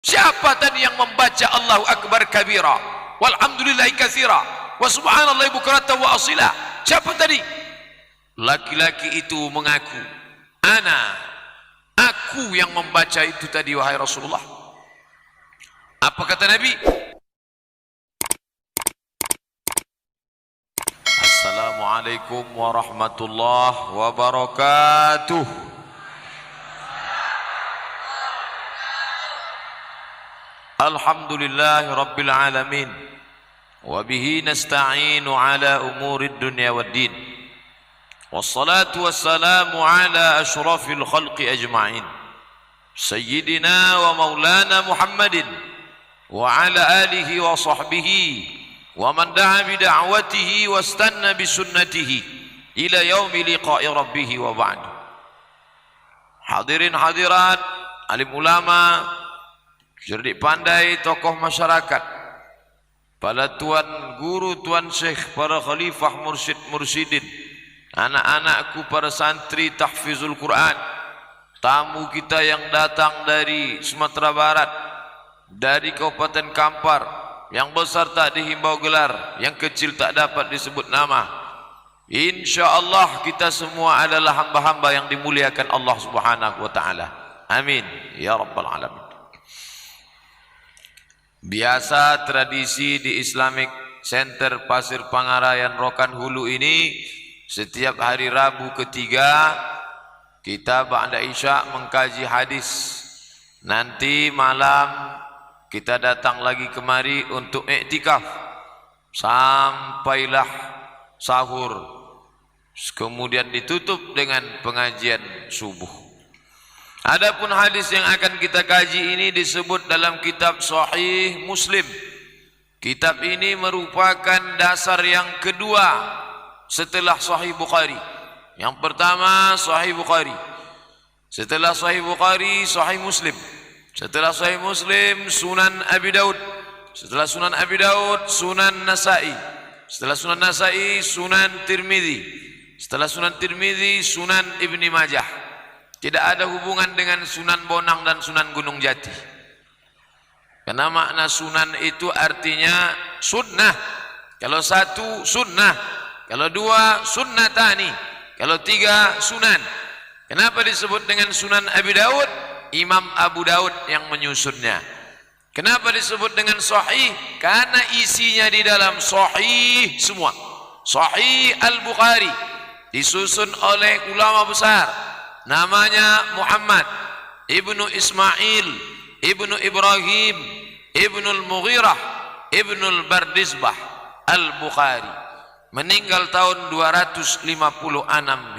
Siapa tadi yang membaca Allahu Akbar kabira, walhamdulillahi katsira, wa subhanallahi bukratan wa asila? Siapa tadi? Laki-laki itu mengaku, aku yang membaca itu tadi wahai Rasulullah. Apa kata Nabi? Assalamualaikum warahmatullahi wabarakatuh. Alhamdulillahi rabbil alamin, wa bihi nasta'inu ala umurid dunya waddin, wassalatu wassalamu ala ashrafil khalqi ajma'in, sayyidina wa maulana Muhammadin wa ala alihi wa sahbihi wa man da'a bi da'watihi wastanna bi sunnatihi ila yaumi liqa'i rabbih wa ba'd. Hadirin hadirat, alim ulama, cerdik pandai, tokoh masyarakat, para tuan guru, tuan syekh, para khalifah mursyid mursyidin, anak-anakku para santri tahfizul Quran, tamu kita yang datang dari Sumatera Barat, dari Kabupaten Kampar, yang besar tak dihimbau gelar, yang kecil tak dapat disebut nama. InsyaAllah kita semua adalah hamba-hamba yang dimuliakan Allah Subhanahu wa ta'ala. Amin ya rabbal alamin. Biasa tradisi di Islamic Center Pasir Pangarayan Rokan Hulu ini, setiap hari Rabu ketiga kita ba'da Isya mengkaji hadis. Nanti malam kita datang lagi kemari untuk iktikaf sampailah sahur, kemudian ditutup dengan pengajian subuh. Adapun hadis yang akan kita kaji ini disebut dalam kitab Sahih Muslim. Kitab ini merupakan dasar yang kedua setelah Sahih Bukhari. Yang pertama Sahih Bukhari, setelah Sahih Bukhari Sahih Muslim, setelah Sahih Muslim Sunan Abi Daud, setelah Sunan Abi Daud Sunan Nasai, setelah Sunan Nasai Sunan Tirmidzi, setelah Sunan Tirmidzi Sunan Ibni Majah. Tidak ada hubungan dengan Sunan Bonang dan Sunan Gunung Jati. Karena makna sunan itu artinya sunnah. Kalau satu sunnah, kalau dua sunnatani, kalau tiga sunan. Kenapa disebut dengan Sunan Abi Daud? Imam Abu Daud yang menyusunnya. Kenapa disebut dengan sahih? Karena isinya di dalam sahih semua. Sahih Al-Bukhari disusun oleh ulama besar, namanya Muhammad ibnu Ismail ibnu Ibrahim ibnu Al-Mughirah ibnu Al-Bardizbah Al-Bukhari, meninggal tahun 256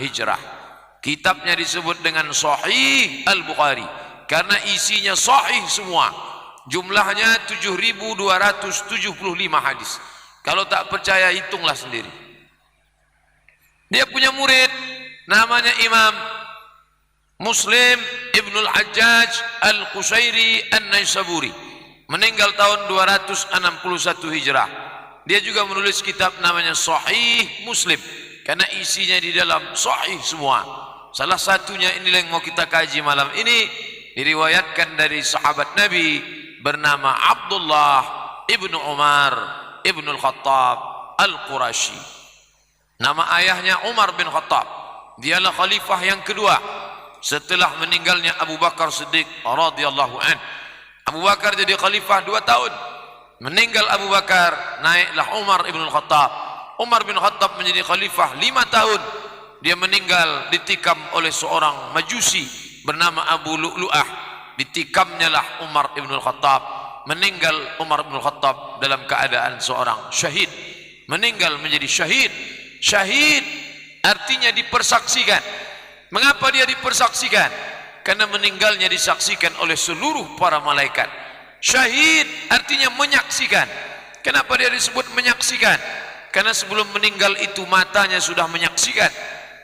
Hijrah. Kitabnya disebut dengan Sahih Al-Bukhari karena isinya sahih semua. Jumlahnya 7.275 hadis. Kalau tak percaya hitunglah sendiri. Dia punya murid namanya Imam Muslim Ibnul Hajjaj Al-Qusairi An-Naisaburi, meninggal tahun 261 Hijrah. Dia juga menulis kitab namanya Sahih Muslim karena isinya di dalam sahih semua. Salah satunya inilah yang mau kita kaji malam ini, diriwayatkan dari sahabat Nabi bernama Abdullah Ibnu Umar Ibnul Khattab Al-Qurashi. Nama ayahnya Umar bin Khattab. Dialah khalifah yang kedua setelah meninggalnya Abu Bakar Siddiq radhiyallahu an. Abu Bakar jadi khalifah 2 tahun. Meninggal Abu Bakar, naiklah Umar ibn Khattab. Umar bin Khattab menjadi khalifah 5 tahun. Dia meninggal ditikam oleh seorang majusi bernama Abu Lu'lu'ah. Ditikamnya lah Umar ibn Khattab. Meninggal Umar ibn Khattab dalam keadaan seorang syahid. Meninggal menjadi syahid. Syahid artinya dipersaksikan. Mengapa dia dipersaksikan? Karena meninggalnya disaksikan oleh seluruh para malaikat. Syahid artinya menyaksikan. Kenapa dia disebut menyaksikan? Karena sebelum meninggal itu matanya sudah menyaksikan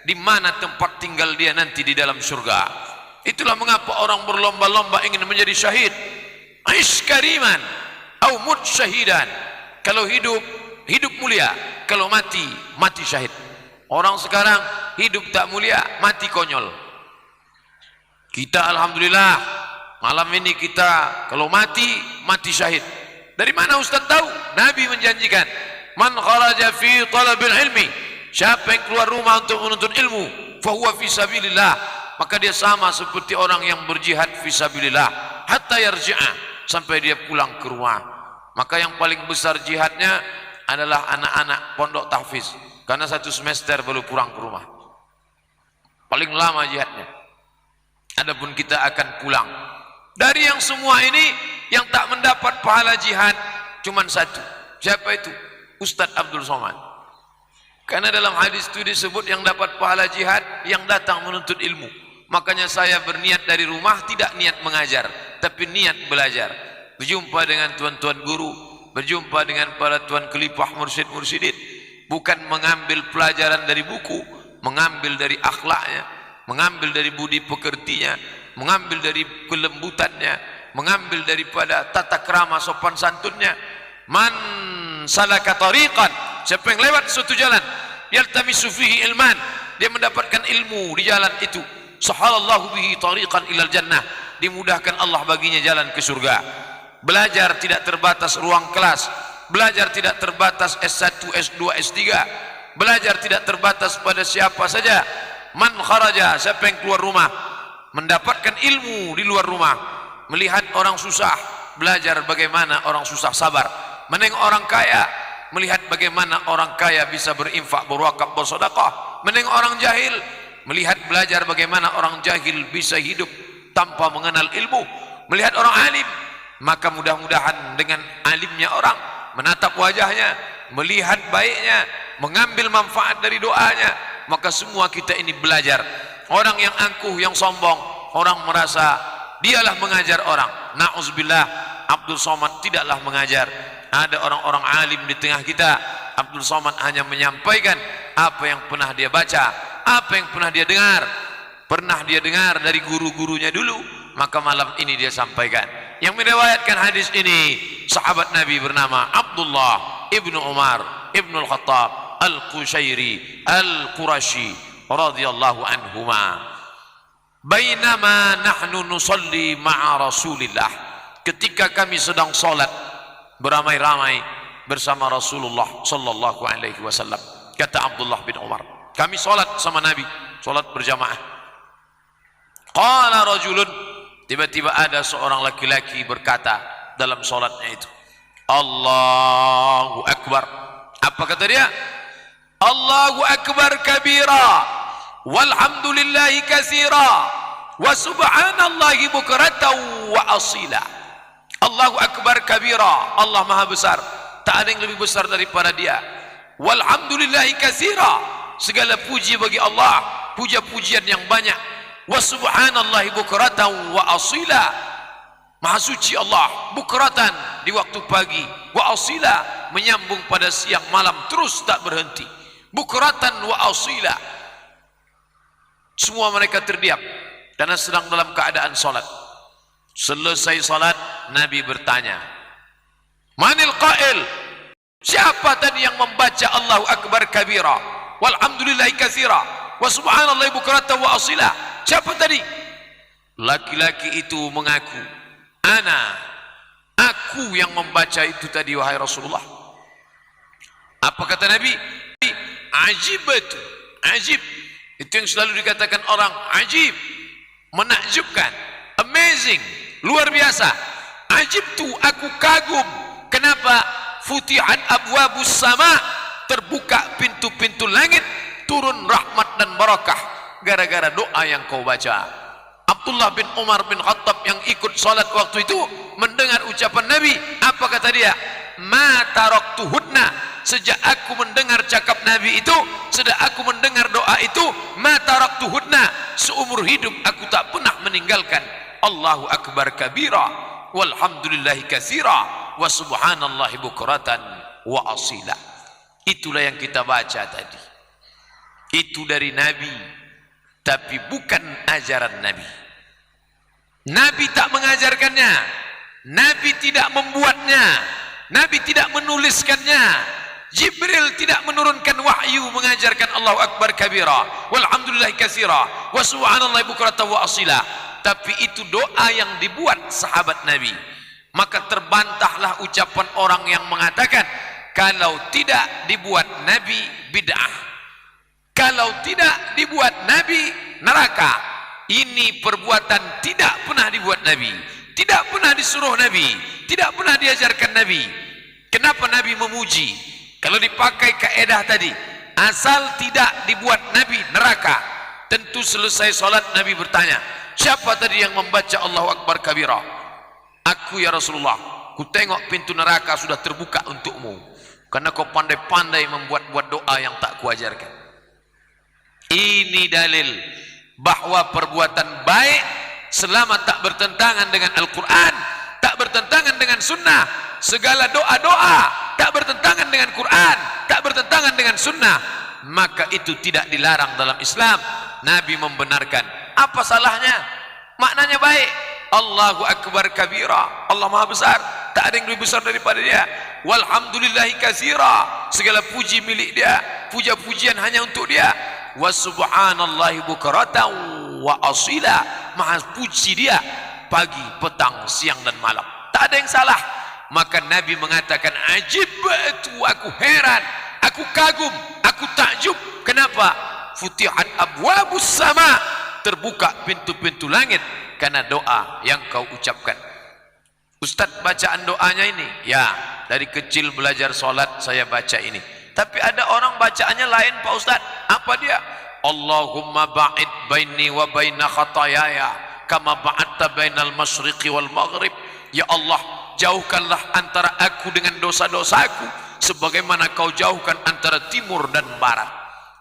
di mana tempat tinggal dia nanti di dalam surga. Itulah mengapa orang berlomba-lomba ingin menjadi syahid. Aish kariman au mut syahidan. Kalau hidup, hidup mulia. Kalau mati, mati syahid. Orang sekarang hidup tak mulia, mati konyol. Kita alhamdulillah Malam ini kita kalau mati, mati syahid. Dari mana Ustaz tahu? Nabi menjanjikan, man kharaja fi talabil ilmi, siapa yang keluar rumah untuk menuntut ilmu, fahuwa fi sabilillah, maka dia sama seperti orang yang berjihad fi sabilillah, hatta yarji'a, sampai dia pulang ke rumah. Maka yang paling besar jihadnya adalah anak-anak pondok tahfiz, karena 1 semester baru pulang ke rumah. Paling lama jihadnya. Adapun kita akan pulang. Dari yang semua ini, yang tak mendapat pahala jihad cuman satu. Siapa itu? Ustadz Abdul Somad. Karena dalam hadis itu disebut yang dapat pahala jihad yang datang menuntut ilmu. Makanya saya berniat dari rumah, tidak niat mengajar, tapi niat belajar. Berjumpa dengan tuan-tuan guru, berjumpa dengan para tuan kelipah mursyid-mursyidin. Bukan mengambil pelajaran dari buku, mengambil dari akhlaknya, mengambil dari budi pekertinya, mengambil dari kelembutannya, mengambil daripada tata krama sopan santunnya. Man salaka tariqan, siapa yang lewat suatu jalan, yaltamisu fihi ilman, dia mendapatkan ilmu di jalan itu, sahalallahu bihi tariqan ilal jannah, dimudahkan Allah baginya jalan ke surga. Belajar tidak terbatas ruang kelas, belajar tidak terbatas S1, S2, S3, belajar tidak terbatas pada siapa saja. Man kharaja, siapa yang keluar rumah, mendapatkan ilmu di luar rumah, melihat orang susah, belajar bagaimana orang susah sabar, menengok orang kaya, melihat bagaimana orang kaya bisa berinfak, berwakaf, bersedekah, menengok orang jahil, melihat belajar bagaimana orang jahil bisa hidup tanpa mengenal ilmu, melihat orang alim, maka mudah-mudahan dengan alimnya orang, menatap wajahnya, melihat baiknya, mengambil manfaat dari doanya, maka semua kita ini belajar. Orang yang angkuh, yang sombong, orang merasa dialah mengajar orang. Na'udzubillah, Abdul Somad tidaklah mengajar. Ada orang-orang alim di tengah kita. Abdul Somad hanya menyampaikan apa yang pernah dia baca, apa yang pernah dia dengar. Pernah dia dengar dari guru-gurunya dulu, maka malam ini dia sampaikan. Yang meriwayatkan hadis ini sahabat Nabi bernama Abdullah ibnu Umar ibnu Al-Khattab Al-Qushairi Al-Qurashi radhiyallahu anhuma. Bainama nahnu nusalli ma'a Rasulillah, ketika kami sedang salat beramai-ramai bersama Rasulullah sallallahu alaihi wasallam, kata Abdullah bin Umar, kami salat sama Nabi, salat berjamaah. Qala rajulun, tiba-tiba ada seorang laki-laki berkata dalam salatnya itu, Allahu Akbar. Apa kata dia? Allahu Akbar kabira, walhamdulillahi katsira, wa subhanallahi bukratan wa asila. Allahu Akbar kabira, Allah maha besar, tak ada yang lebih besar daripada dia. Walhamdulillahi katsira, segala puji bagi Allah, puja-pujian yang banyak. Wa subhanallahi bukratan wa asila, maha suci Allah bukratan di waktu pagi, wa asila menyambung pada siang malam terus tak berhenti. Bukratan wa asila. Semua mereka terdiam karena sedang dalam keadaan salat. Selesai salat, Nabi bertanya, Manil qail, siapa tadi yang membaca Allahu Akbar kabira, walhamdulillahi katsira, wa subhanallahi bukratan wa asila? Siapa tadi? Laki-laki itu mengaku, aku yang membaca itu tadi wahai Rasulullah. Apa kata Nabi? Ajibatu, ajib. Itu yang selalu dikatakan orang, ajib, menakjubkan, amazing, luar biasa. Ajib tu, aku kagum. Kenapa? Futihat abwabus sama, terbuka pintu-pintu langit, turun rahmat dan barakah gara-gara doa yang kau baca. Abdullah bin Umar bin Khattab yang ikut salat waktu itu mendengar ucapan Nabi. Apa kata dia? Ma taraktuhunna, sejak aku mendengar cakap Nabi itu, sejak aku mendengar doa itu, ma taraktuhunna, seumur hidup aku tak pernah meninggalkan Allahu Akbar kabira, walhamdulillahi katsira, wa subhanallahi bukratan wa asila. Itulah yang kita baca tadi. Itu dari Nabi, tapi bukan ajaran Nabi. Nabi tak mengajarkannya, Nabi tidak membuatnya, Nabi tidak menuliskannya. Jibril tidak menurunkan wahyu mengajarkan Allahu Akbar kabira, walhamdulillahi katsira, wa subhanallahi bukratan wa asila. tapi itu doa yang dibuat sahabat Nabi. Maka terbantahlah ucapan orang yang mengatakan kalau tidak dibuat Nabi bid'ah, kalau tidak dibuat Nabi neraka. Ini perbuatan tidak pernah dibuat Nabi, tidak pernah disuruh Nabi, tidak pernah diajarkan Nabi. Kenapa Nabi memuji? Kalau dipakai kaedah tadi, asal tidak dibuat Nabi neraka, tentu selesai solat Nabi bertanya, siapa tadi yang membaca Allahu Akbar kabira? Aku ya Rasulullah. Ku tengok pintu neraka sudah terbuka untukmu, karena kau pandai-pandai membuat-buat doa yang tak kuajarkan. Ini dalil bahwa perbuatan baik selama tak bertentangan dengan Al-Quran, tak bertentangan dengan sunnah, segala doa-doa tak bertentangan dengan Quran, tak bertentangan dengan sunnah, maka itu tidak dilarang dalam Islam. Nabi membenarkan. Apa salahnya? Maknanya baik. Allahu Akbar kabira, Allah maha besar, tak ada yang lebih besar daripada dia. Walhamdulillahi katsira, segala puji milik dia, puja-pujian hanya untuk dia. Wa subhanallahi bukratan wa asila, maha puji dia pagi, petang, siang dan malam, tak ada yang salah. Maka Nabi mengatakan, ajibtu, aku heran, aku kagum, aku takjub. Kenapa? Futihat abwabus sama, terbuka pintu-pintu langit karena doa yang kau ucapkan. Ustaz, bacaan doanya ini, ya dari kecil belajar solat saya baca ini. Tapi ada orang bacaannya lain Pak Ustaz. Apa dia? Allahumma ba'id baini wa baina khatayaya kama ba'adta bainal masyriqi wal maghrib. Ya Allah, jauhkanlah antara aku dengan dosa-dosaku sebagaimana kau jauhkan antara timur dan barat.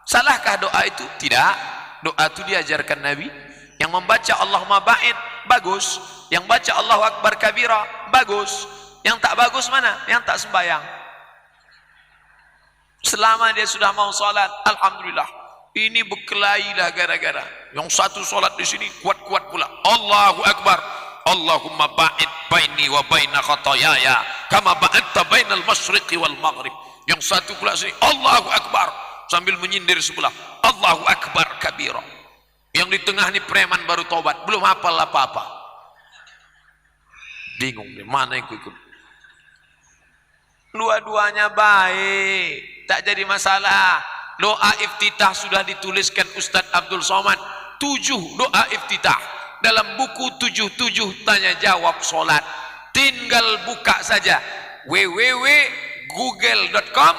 Salahkah doa itu? Tidak. Doa itu diajarkan Nabi. Yang membaca Allahumma ba'id bagus, yang baca Allahu Akbar kabira bagus. Yang tak bagus mana? Yang tak sembahyang. Selama dia sudah mau salat, alhamdulillah. Ini berkelailah gara-gara. Yang satu salat di sini kuat-kuat pula. Allahu Akbar. Allahumma ba'id baini wa baina khatayaya kama ba'adta bainal masyriqi wal maghrib. Yang satu pula sini Allahu Akbar sambil menyindir sebelah. Allahu Akbar kabira. Yang di tengah ni preman baru tobat, belum hafal apa-apa. Bingung dia, mana yang ikut. Dua-duanya baik, tak jadi masalah. Doa iftitah sudah dituliskan Ustaz Abdul Somad, 7 doa iftitah dalam buku 77 tanya jawab solat. Tinggal buka saja www.google.com,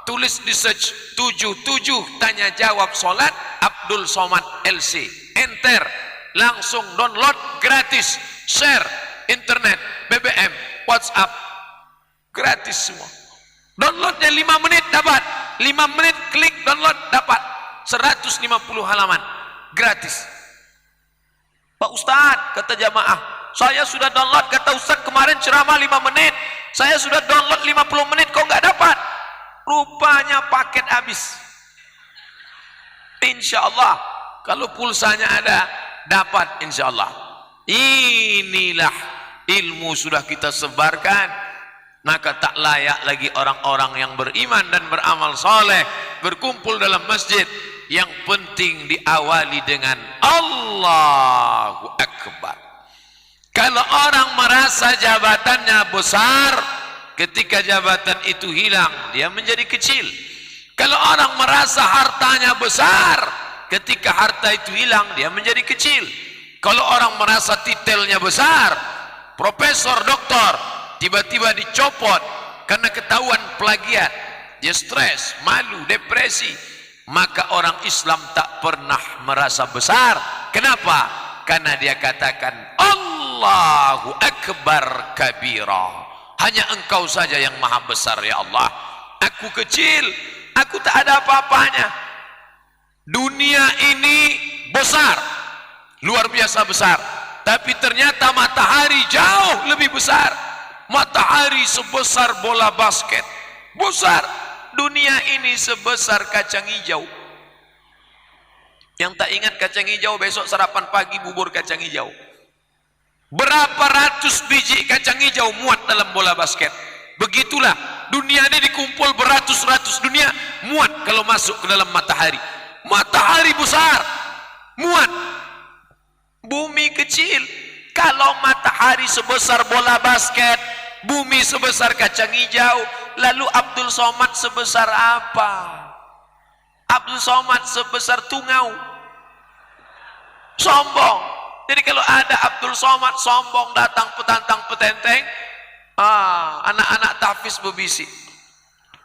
tulis di search 77 tanya jawab solat Abdul Somad LC, enter, langsung download gratis, share internet, BBM, WhatsApp, gratis semua. Downloadnya 5 menit dapat, 5 menit klik download dapat 150 halaman gratis. Pak Ustadz, kata jamaah, saya sudah download, kata Ustadz kemarin ceramah 5 menit, saya sudah download 50 menit kok nggak dapat. Rupanya paket habis. Insya Allah kalau pulsanya ada dapat insya Allah. Inilah ilmu sudah kita sebarkan, maka tak layak lagi orang-orang yang beriman dan beramal soleh berkumpul dalam masjid. Yang penting diawali dengan Allahu Akbar. Kalau orang merasa jabatannya besar, ketika jabatan itu hilang dia menjadi kecil. Kalau orang merasa hartanya besar, ketika harta itu hilang dia menjadi kecil. Kalau orang merasa titelnya besar, profesor, doktor, tiba-tiba dicopot karena ketahuan plagiat, dia stres, malu, depresi, maka orang Islam tak pernah merasa besar. Kenapa? Karena dia katakan Allahu Akbar kabira. Hanya engkau saja yang maha besar ya Allah. Aku kecil, aku tak ada apa-apanya. Dunia ini besar, luar biasa besar, tapi ternyata matahari jauh lebih besar. Matahari sebesar bola basket, besar. Dunia ini sebesar kacang hijau. Yang tak ingat kacang hijau, besok sarapan pagi bubur kacang hijau. Berapa ratus biji kacang hijau muat dalam bola basket. Begitulah dunia ini dikumpul beratus-ratus dunia muat kalau masuk ke dalam matahari. Matahari besar, muat. Bumi kecil. Kalau matahari sebesar bola basket, bumi sebesar kacang hijau, lalu Abdul Somad sebesar apa? Abdul Somad sebesar tungau. Sombong. Jadi kalau ada Abdul Somad sombong datang petantang petenteng, anak-anak tahfiz berbisik.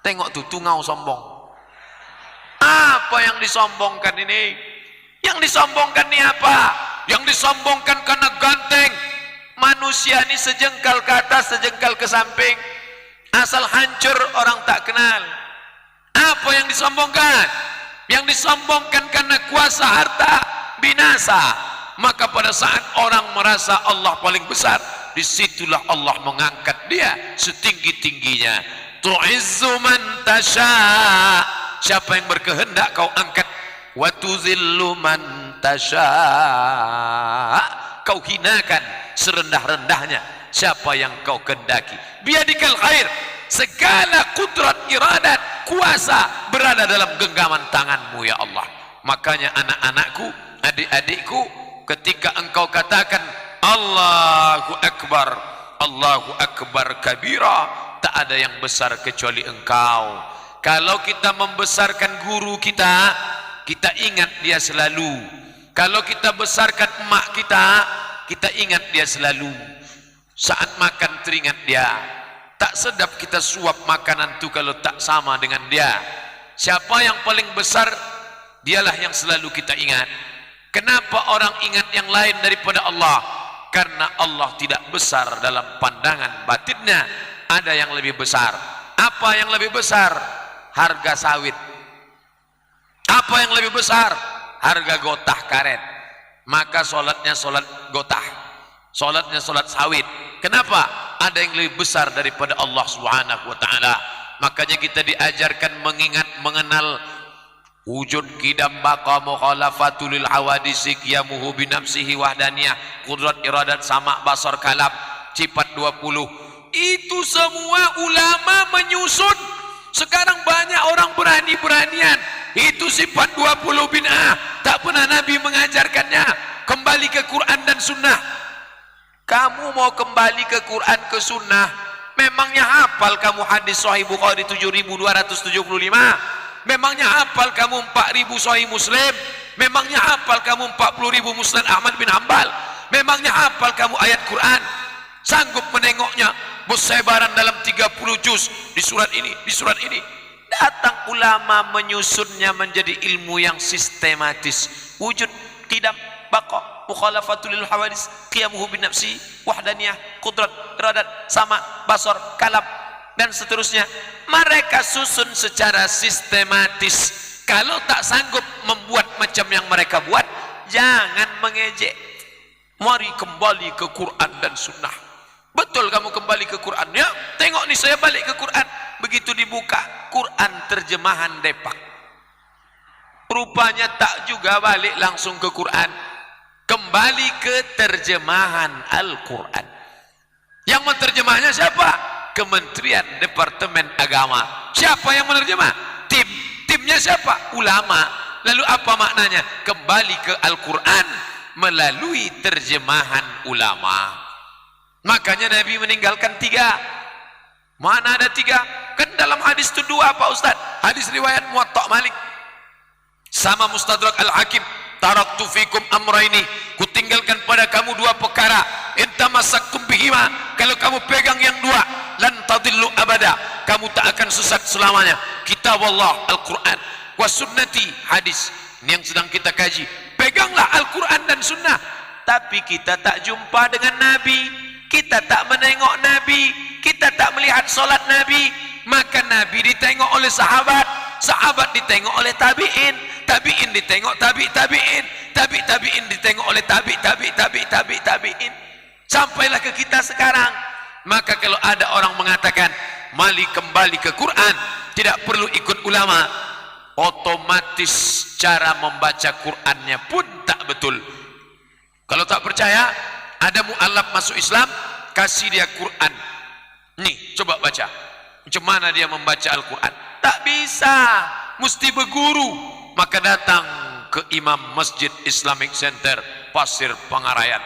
Tengok tuh tungau sombong. Apa yang disombongkan ini? Yang disombongkan ini apa? Yang disombongkan karena ganteng. Manusia ini sejengkal ke atas, sejengkal ke samping. Asal hancur orang tak kenal. Apa yang disombongkan? Yang disombongkan karena kuasa harta binasa. Maka pada saat orang merasa Allah paling besar, disitulah Allah mengangkat dia setinggi-tingginya. Tu'izzu man tasha. Siapa yang berkehendak kau angkat. Wa tuzillu man tasha. Kau hinakan serendah-rendahnya siapa yang kau kehendaki. Biadikal khair. Segala kudrat, iradat, kuasa berada dalam genggaman tanganmu ya Allah. Makanya anak-anakku, adik-adikku, ketika engkau katakan Allahu Akbar, Allahu Akbar kabira, tak ada yang besar kecuali engkau. Kalau kita membesarkan guru kita, kita ingat dia selalu. Kalau kita besarkan emak kita, kita ingat dia selalu. Saat makan teringat dia. Tak sedap kita suap makanan itu kalau tak sama dengan dia. Siapa yang paling besar, dialah yang selalu kita ingat. Kenapa orang ingat yang lain daripada Allah? Karena Allah tidak besar dalam pandangan batinnya. Ada yang lebih besar. Apa yang lebih besar? Harga sawit. Apa yang lebih besar? Harga gotah karet. Maka solatnya solat gotah, solatnya solat sawit. Kenapa? Ada yang lebih besar daripada Allah Subhanahu wa taala. Makanya kita diajarkan mengingat, mengenal wujud qidam baqa mukhalafatul lil hawadisi qiyamuhu bi nafsihi wahdaniyah qudrat iradat sama basar kalam sifat 20. Itu semua ulama menyusun. Sekarang banyak orang berani-beranian. Itu sifat 20 bid'ah. Tak pernah Nabi mengajarkannya. Kembali ke Quran dan Sunnah. Kamu mau kembali ke Quran ke Sunnah, memangnya hafal kamu hadis Sahih Bukhari 7275? Memangnya hafal kamu 4000 Sahih Muslim? Memangnya hafal kamu 40.000 Musnad Ahmad bin Hanbal? Memangnya hafal kamu ayat Quran? Sanggup menengoknya bersebaran dalam 30 juz di surat ini, di surat ini. Datang ulama menyusunnya menjadi ilmu yang sistematis. Wujud tidak baqa mukhalafatul lil hawadis qiyamuhu bin nafsi wahdaniyah qudrat iradat sama basar kalam dan seterusnya. Mereka susun secara sistematis. Kalau tak sanggup membuat macam yang mereka buat, jangan mengejek. Mari kembali ke Quran dan Sunnah. Betul kamu kembali ke Quran ya? Tengok nih saya balik ke Quran. Begitu dibuka Quran terjemahan Depak, rupanya tak juga balik langsung ke Quran, kembali ke terjemahan Al-Quran. Yang menerjemahnya siapa? Kementerian Departemen Agama. Siapa yang menerjemah? Timnya siapa? Ulama. Lalu apa maknanya? Kembali ke Al-Quran melalui terjemahan ulama. Makanya Nabi meninggalkan 3. Mana ada 3? Kan dalam hadis itu 2 Pak Ustaz. Hadis riwayat Muwatta Malik sama Mustadrak Al-Hakim. Taraktu fikum amraini, kutinggalkan pada kamu 2 perkara. Intamasaktum bihima, kalau kamu pegang yang 2, lan tadillu abada, kamu tak akan sesat selamanya. Kitab Allah Al-Quran, wa sunnati, hadis. Ini yang sedang kita kaji. Peganglah Al-Quran dan Sunnah. Tapi kita tak jumpa dengan Nabi, kita tak menengok Nabi, kita tak melihat solat Nabi. Maka Nabi ditengok oleh sahabat, sahabat ditengok oleh tabi'in, tabi'in ditengok tabi'in, tabi'in ditengok oleh tabi'in, sampailah ke kita sekarang. Maka kalau ada orang mengatakan mari kembali ke Quran, tidak perlu ikut ulama, otomatis cara membaca Qurannya pun tak betul. Kalau tak percaya, ada mu'alaf masuk Islam, kasih dia Quran, nih coba baca macam mana dia membaca Al-Quran. Tak bisa, mesti berguru. Maka datang ke Imam Masjid Islamic Center Pasir Pangarayan.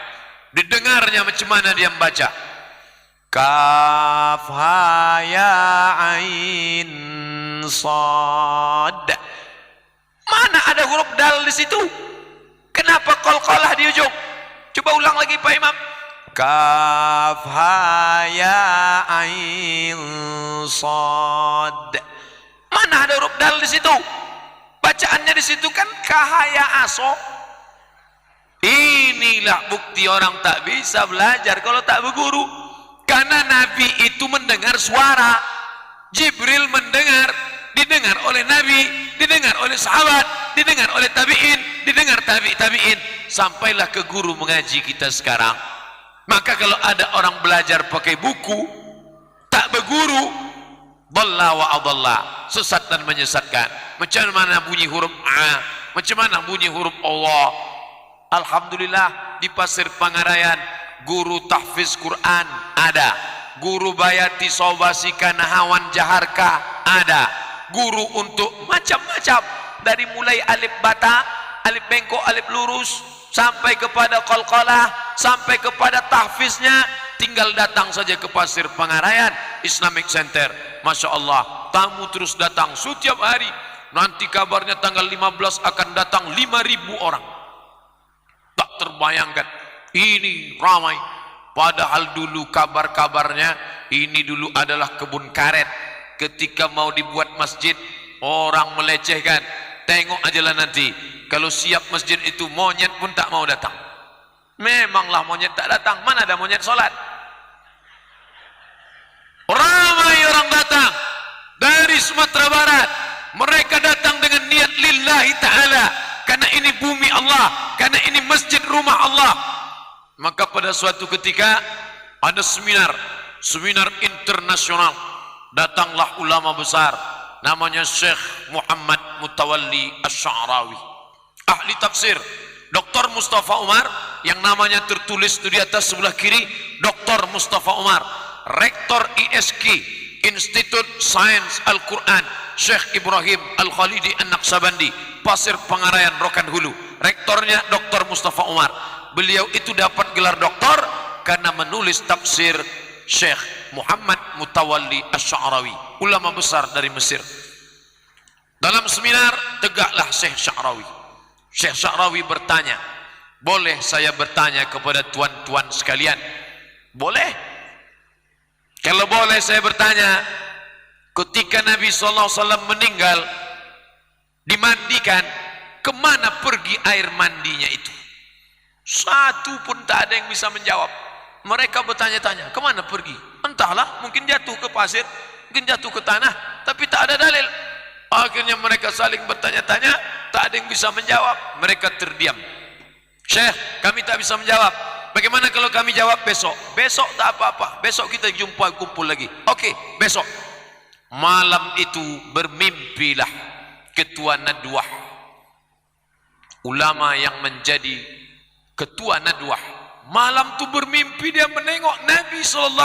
Didengarnya macam mana dia membaca. Kaf ha ya ain sad. Mana ada huruf dal di situ? Kenapa qalqalah di ujung? Coba ulang lagi Pak Imam. Kaf ha ya ain sad. Mana ada huruf dal di situ? Bacaannya di situ kan kahaya aso. Inilah bukti orang tak bisa belajar kalau tak berguru. Karena Nabi itu mendengar suara. Jibril mendengar, didengar oleh Nabi, didengar oleh sahabat, didengar oleh tabi'in, didengar tabi'in, sampailah ke guru mengaji kita sekarang. Maka kalau ada orang belajar pakai buku, tak berguru, dhalla wa adalla, sesat dan menyesatkan. Macam mana bunyi huruf A, macam mana bunyi huruf Allah. Alhamdulillah di Pasir Pangarayan guru tahfiz Quran ada, guru bayati sobasika nahawan jaharka ada, guru untuk macam-macam dari mulai alif bata, alif bengkok, alif lurus sampai kepada qalqalah, sampai kepada tahfiznya. Tinggal datang saja ke Pasir Pangarayan Islamic Center. Masya Allah, tamu terus datang setiap hari. Nanti kabarnya tanggal 15 akan datang 5.000 orang. Tak terbayangkan, ini ramai. Padahal dulu kabar-kabarnya ini dulu adalah kebun karet. Ketika mau dibuat masjid, orang melecehkan. Tengok ajalah nanti, kalau siap masjid itu monyet pun tak mau datang. Memanglah monyet tak datang. Mana ada monyet solat? Ramai orang datang dari Sumatera Barat. Mereka datang dengan niat lillahi ta'ala, karena ini bumi Allah, karena ini masjid rumah Allah. Maka pada suatu ketika ada seminar internasional. Datanglah ulama besar, namanya Syekh Muhammad Mutawalli Asy'arawi, ahli tafsir. Dr. Mustafa Umar, yang namanya tertulis di atas sebelah kiri, Dr. Mustafa Umar. Rektor ISK, Institut Sains Al-Quran, Syekh Ibrahim Al-Khalidi An-Naqsabandi, Pasir Pangarayan, Rokan Hulu. Rektornya Dr. Mustafa Umar. Beliau itu dapat gelar doktor karena menulis tafsir Syekh Muhammad Mutawalli Asy'arawi, ulama besar dari Mesir. Dalam seminar tegaklah Syekh Sya'rawi. Syekh Sya'rawi bertanya, boleh saya bertanya kepada tuan-tuan sekalian? Boleh. Kalau boleh saya bertanya, ketika Nabi SAW meninggal, dimandikan, kemana pergi air mandinya itu? Satu pun tak ada yang bisa menjawab. Mereka bertanya-tanya, kemana pergi? Entahlah, mungkin jatuh ke pasir, mungkin jatuh ke tanah, tapi tak ada dalil. Akhirnya mereka saling bertanya-tanya, tak ada yang bisa menjawab. Mereka terdiam. Syekh, kami tak bisa menjawab. Bagaimana kalau kami jawab besok? Besok tak apa-apa, besok kita jumpa kumpul lagi. Oke, besok. Malam itu bermimpilah ketua Nadwah, ulama yang menjadi ketua Nadwah. Malam itu bermimpi dia menengok Nabi SAW.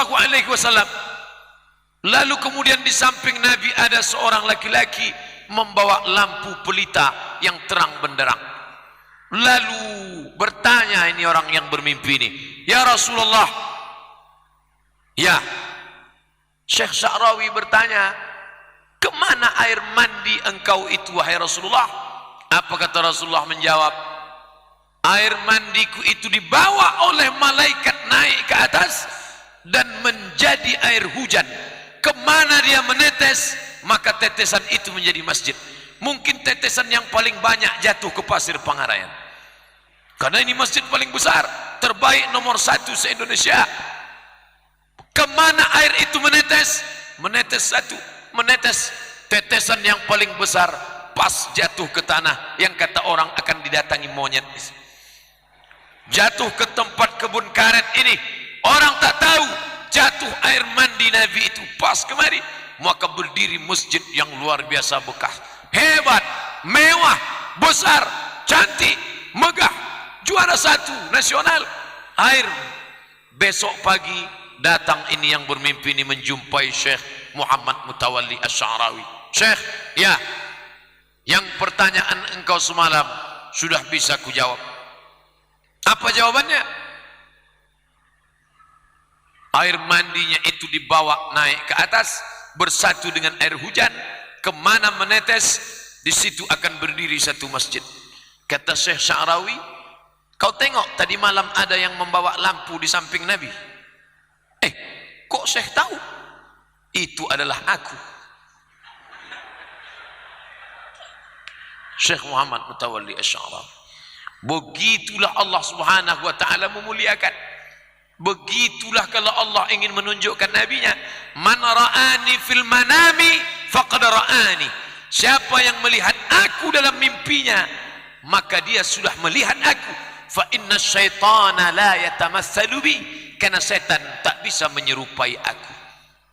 Lalu kemudian di samping Nabi ada seorang laki-laki membawa lampu pelita yang terang benderang. Lalu bertanya ini orang yang bermimpi ini, ya Rasulullah, ya. Syekh Sya'rawi bertanya, kemana air mandi engkau itu wahai Rasulullah? Apa kata Rasulullah menjawab, air mandiku itu dibawa oleh malaikat naik ke atas dan menjadi air hujan. Kemana dia menetes, maka tetesan itu menjadi masjid. Mungkin tetesan yang paling banyak jatuh ke Pasir Pangarayan, karena ini masjid paling besar, terbaik nomor 1 se-Indonesia. Kemana air itu menetes? Menetes tetesan yang paling besar, pas jatuh ke tanah, yang kata orang akan didatangi monyet. Jatuh ke tempat kebun karet ini, orang tak tahu jatuh air mandi Nabi itu pas kemari. Maka berdiri masjid yang luar biasa bekas, hebat, mewah, besar, cantik, megah, juara 1 nasional. Air. Besok pagi datang ini yang bermimpi ini menjumpai Syekh Muhammad Mutawalli Asy'arawi. Syekh, ya, yang pertanyaan engkau semalam sudah bisa kujawab. Apa jawabannya? Air mandinya itu dibawa naik ke atas, bersatu dengan air hujan, kemana menetes, di situ akan berdiri satu masjid. Kata Syekh Sya'rawi, kau tengok tadi malam ada yang membawa lampu di samping Nabi. Kok Syekh tahu? Itu adalah aku. Syekh Muhammad Mutawalli Asy-Sya'rawi. Begitulah Allah Subhanahu wa taala memuliakan. Begitulah kalau Allah ingin menunjukkan nabinya, man ra'ani fil manami faqad ra'ani. Siapa yang melihat aku dalam mimpinya, maka dia sudah melihat aku. Fa inna syaitana la yatamassalu bi, karena setan tak bisa menyerupai aku.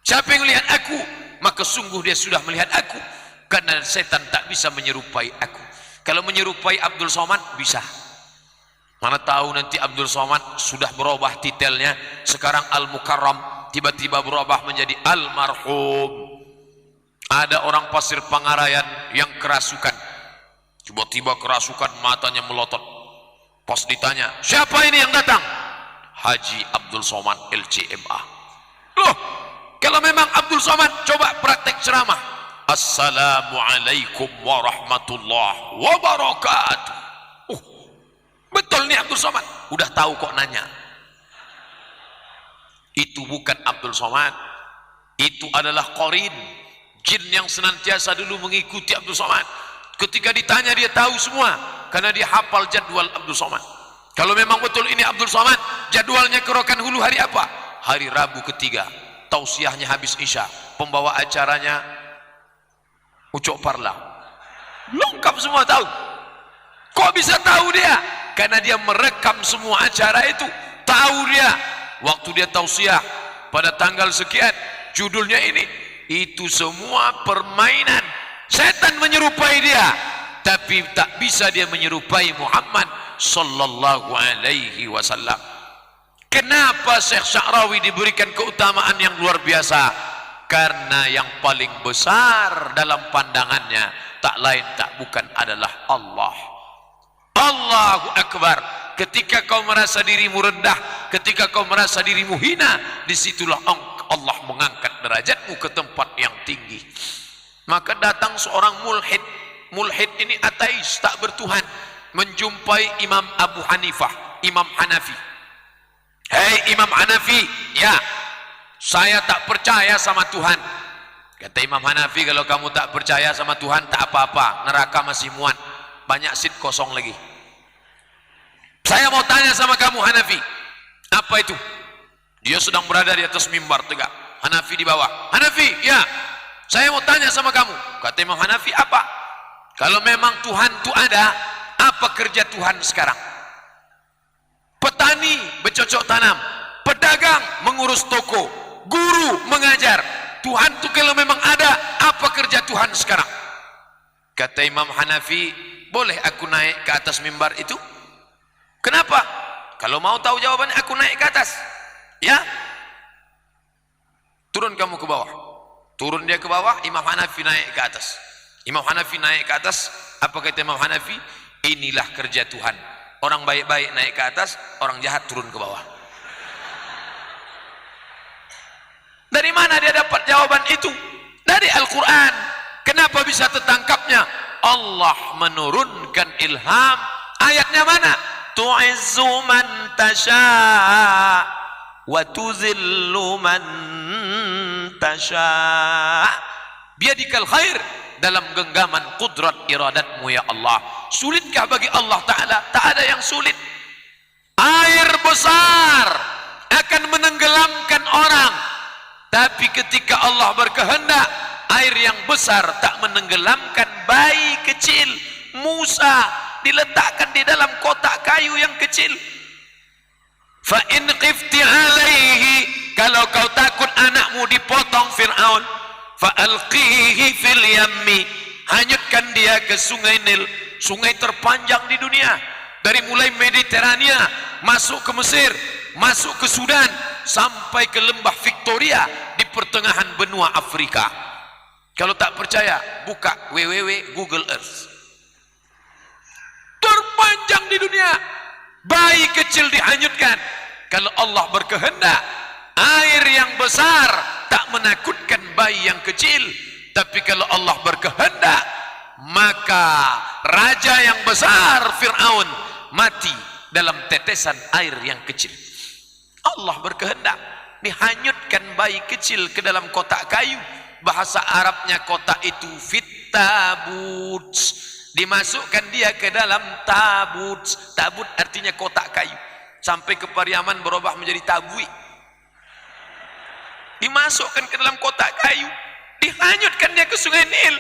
Siapa yang melihat aku, maka sungguh dia sudah melihat aku, karena setan tak bisa menyerupai aku. Kalau menyerupai Abdul Somad bisa. Mana tahu nanti Abdul Somad sudah berubah titelnya, sekarang Al-Mukarram, tiba-tiba berubah menjadi Al-Marhum. Ada orang Pasir Pangarayan yang kerasukan, tiba-tiba kerasukan, matanya melotot. Pas ditanya, siapa ini yang datang? Haji Abdul Somad LCMA. Loh, kalau memang Abdul Somad, coba praktek ceramah. Assalamualaikum warahmatullahi wabarakatuh. Betul nih Abdul Somad, udah tahu kok nanya. Itu bukan Abdul Somad, itu adalah qarin, jin yang senantiasa dulu mengikuti Abdul Somad. Ketika ditanya dia tahu semua, karena dia hafal jadwal Abdul Somad. Kalau memang betul ini Abdul Somad, jadwalnya ke Rokan Hulu hari apa? Hari Rabu ketiga, tausiahnya habis Isya, pembawa acaranya Ucok Parla, lengkap semua tahu. Kok bisa tahu dia? Karena dia merekam semua acara itu. Tahu dia waktu dia tausiah pada tanggal sekian, judulnya ini. Itu semua permainan. Setan menyerupai dia, tapi tak bisa dia menyerupai Muhammad sallallahu alaihi wasallam. Kenapa Syekh Sya'rawi diberikan keutamaan yang luar biasa? Karena yang paling besar dalam pandangannya tak lain tak bukan adalah Allah. Allahu Akbar. Ketika kau merasa dirimu rendah, ketika kau merasa dirimu hina, disitulah Allah mengangkat derajatmu ke tempat yang tinggi. Maka datang seorang mulhid. Mulhid ini ateis, tak bertuhan, menjumpai Imam Abu Hanifah, Imam Hanafi. Hei Imam Hanafi, ya, saya tak percaya sama Tuhan. Kata Imam Hanafi, kalau kamu tak percaya sama Tuhan tak apa-apa, neraka masih muat, banyak seat kosong lagi. Saya mau tanya sama kamu Hanafi, apa itu? Dia sedang berada di atas mimbar tegak, Hanafi di bawah. Hanafi, ya, saya mau tanya sama kamu. Kata Imam Hanafi, apa? Kalau memang Tuhan itu ada, apa kerja Tuhan sekarang? Petani bercocok tanam, pedagang mengurus toko, guru mengajar. Tuhan itu kalau memang ada, apa kerja Tuhan sekarang? Kata Imam Hanafi, boleh aku naik ke atas mimbar itu? Kenapa? Kalau mau tahu jawabannya, aku naik ke atas. Ya? Turun kamu ke bawah. Turun dia ke bawah, Imam Hanafi naik ke atas. Imam Hanafi naik ke atas, apa kata Imam Hanafi? Inilah kerja Tuhan. Orang baik-baik naik ke atas, orang jahat turun ke bawah. Dari mana dia dapat jawaban itu? Dari Al-Quran. Kenapa bisa tertangkapnya? Allah menurunkan ilham. Ayatnya mana? Tu'izzu man tasha' wa tuzillu man tasha'. Biadikal khair, dalam genggaman kudrat iradatmu ya Allah. Sulitkah bagi Allah Ta'ala? Tak ada yang sulit. Air besar akan menenggelamkan orang, tapi ketika Allah berkehendak, air yang besar tak menenggelamkan bayi kecil. Musa diletakkan di dalam kotak kayu yang kecil. Fa in khifti alaihi, kalau kau takut anakmu dipotong Fir'aun, fa alqihi fil yammi, hanyutkan dia ke sungai Nil, sungai terpanjang di dunia, dari mulai Mediterania masuk ke Mesir, masuk ke Sudan, sampai ke lembah Victoria di pertengahan benua Afrika. Kalau tak percaya, buka www Google Earth. Terpanjang di dunia. bayi kecil dihanyutkan. Kalau Allah berkehendak, air yang besar tak menakutkan bayi yang kecil. Tapi kalau Allah berkehendak, maka raja yang besar Fir'aun mati dalam tetesan air yang kecil. Allah berkehendak, dihanyutkan bayi kecil ke dalam kotak kayu. Bahasa Arabnya kotak itu fitabut, dimasukkan dia ke dalam tabut. Tabut artinya kotak kayu. Sampai ke Pariaman berubah menjadi tabui. Dimasukkan ke dalam kotak kayu, dihanyutkan dia ke sungai Nil.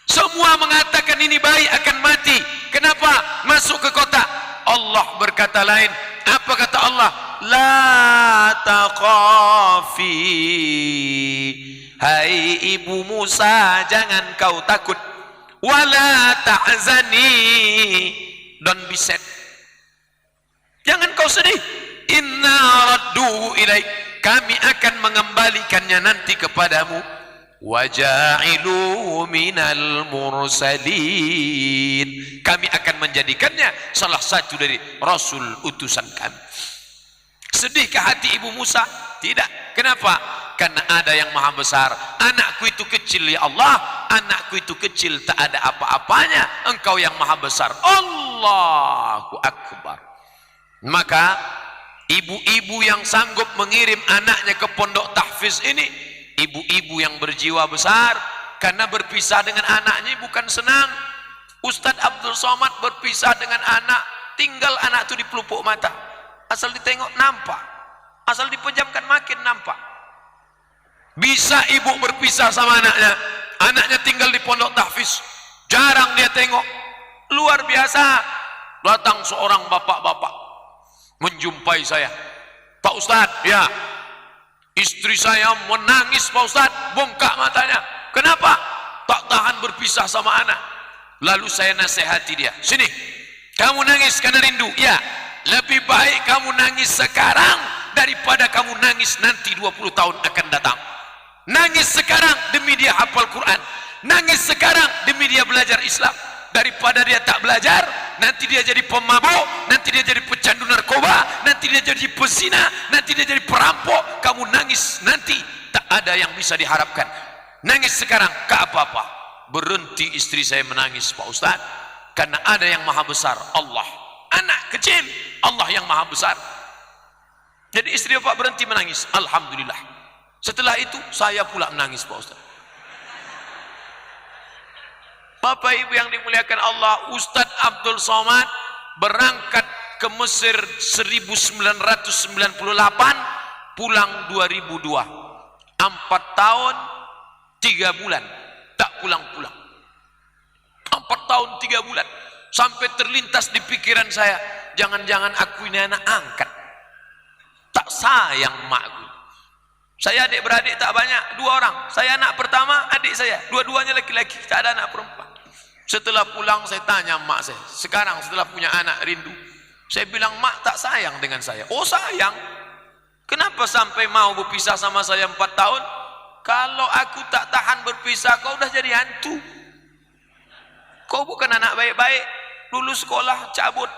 Semua mengatakan ini bayi akan mati. Kenapa masuk ke kotak? Allah berkata lain. Apa kata Allah? La taqafi, hai ibu Musa, jangan kau takut. Wala ta'zani, don't be sad, jangan kau sedih. Inna radduhu ilaik, kami akan mengembalikannya nanti kepadamu. Waja'ilu minal mursalin, kami akan menjadikannya salah satu dari rasul utusan kami. Sedihkah hati ibu Musa? Tidak. Kenapa? Karena ada yang maha besar. Anakku itu kecil ya Allah, anakku itu kecil, tak ada apa-apanya. Engkau yang maha besar. Allahu Akbar. Maka ibu-ibu yang sanggup mengirim anaknya ke pondok tahfiz ini, ibu-ibu yang berjiwa besar, karena berpisah dengan anaknya bukan senang. Ustadz Abdul Somad berpisah dengan anak, tinggal anak itu di pelupuk mata. Asal ditengok nampak, asal dipejamkan makin nampak. Bisa ibu berpisah sama anaknya, anaknya tinggal di pondok tahfiz, jarang dia tengok. Luar biasa. Datang seorang bapak-bapak menjumpai saya. Pak Ustadz, ya, istri saya menangis Pak Ustadz, bongkak matanya. Kenapa? Tak tahan berpisah sama anak. Lalu saya nasihati dia, sini, kamu nangis karena rindu. Ya, lebih baik kamu nangis sekarang daripada kamu nangis nanti 20 tahun akan datang. Nangis sekarang demi dia hafal Quran, nangis sekarang demi dia belajar Islam, daripada dia tak belajar, nanti dia jadi pemabuk, nanti dia jadi pecandu narkoba, nanti dia jadi pezina, nanti dia jadi perampok. Kamu nangis nanti tak ada yang bisa diharapkan. Nangis sekarang tak apa-apa. Berhenti istri saya menangis Pak Ustadz, karena ada yang maha besar, Allah. Anak kecil, Allah yang maha besar. Jadi istri Bapak berhenti menangis, alhamdulillah. Setelah itu saya pula menangis Pak Ustadz. Bapak Ibu yang dimuliakan Allah, Ustadz Abdul Somad berangkat ke Mesir 1998, pulang 2002. 4 tahun 3 bulan tak pulang-pulang. 4 tahun 3 bulan. Sampai terlintas di pikiran saya, jangan-jangan aku ini anak angkat, tak sayang makku. Saya adik beradik tak banyak, 2 orang. Saya anak pertama, adik saya dua-duanya laki-laki, tak ada anak perempuan. Setelah pulang saya tanya mak saya, sekarang setelah punya anak rindu. Saya bilang, mak tak sayang dengan saya. Oh sayang. Kenapa sampai mau berpisah sama saya 4 tahun? Kalau aku tak tahan berpisah, kau udah jadi hantu. Kau bukan anak baik-baik. Dulu sekolah cabut,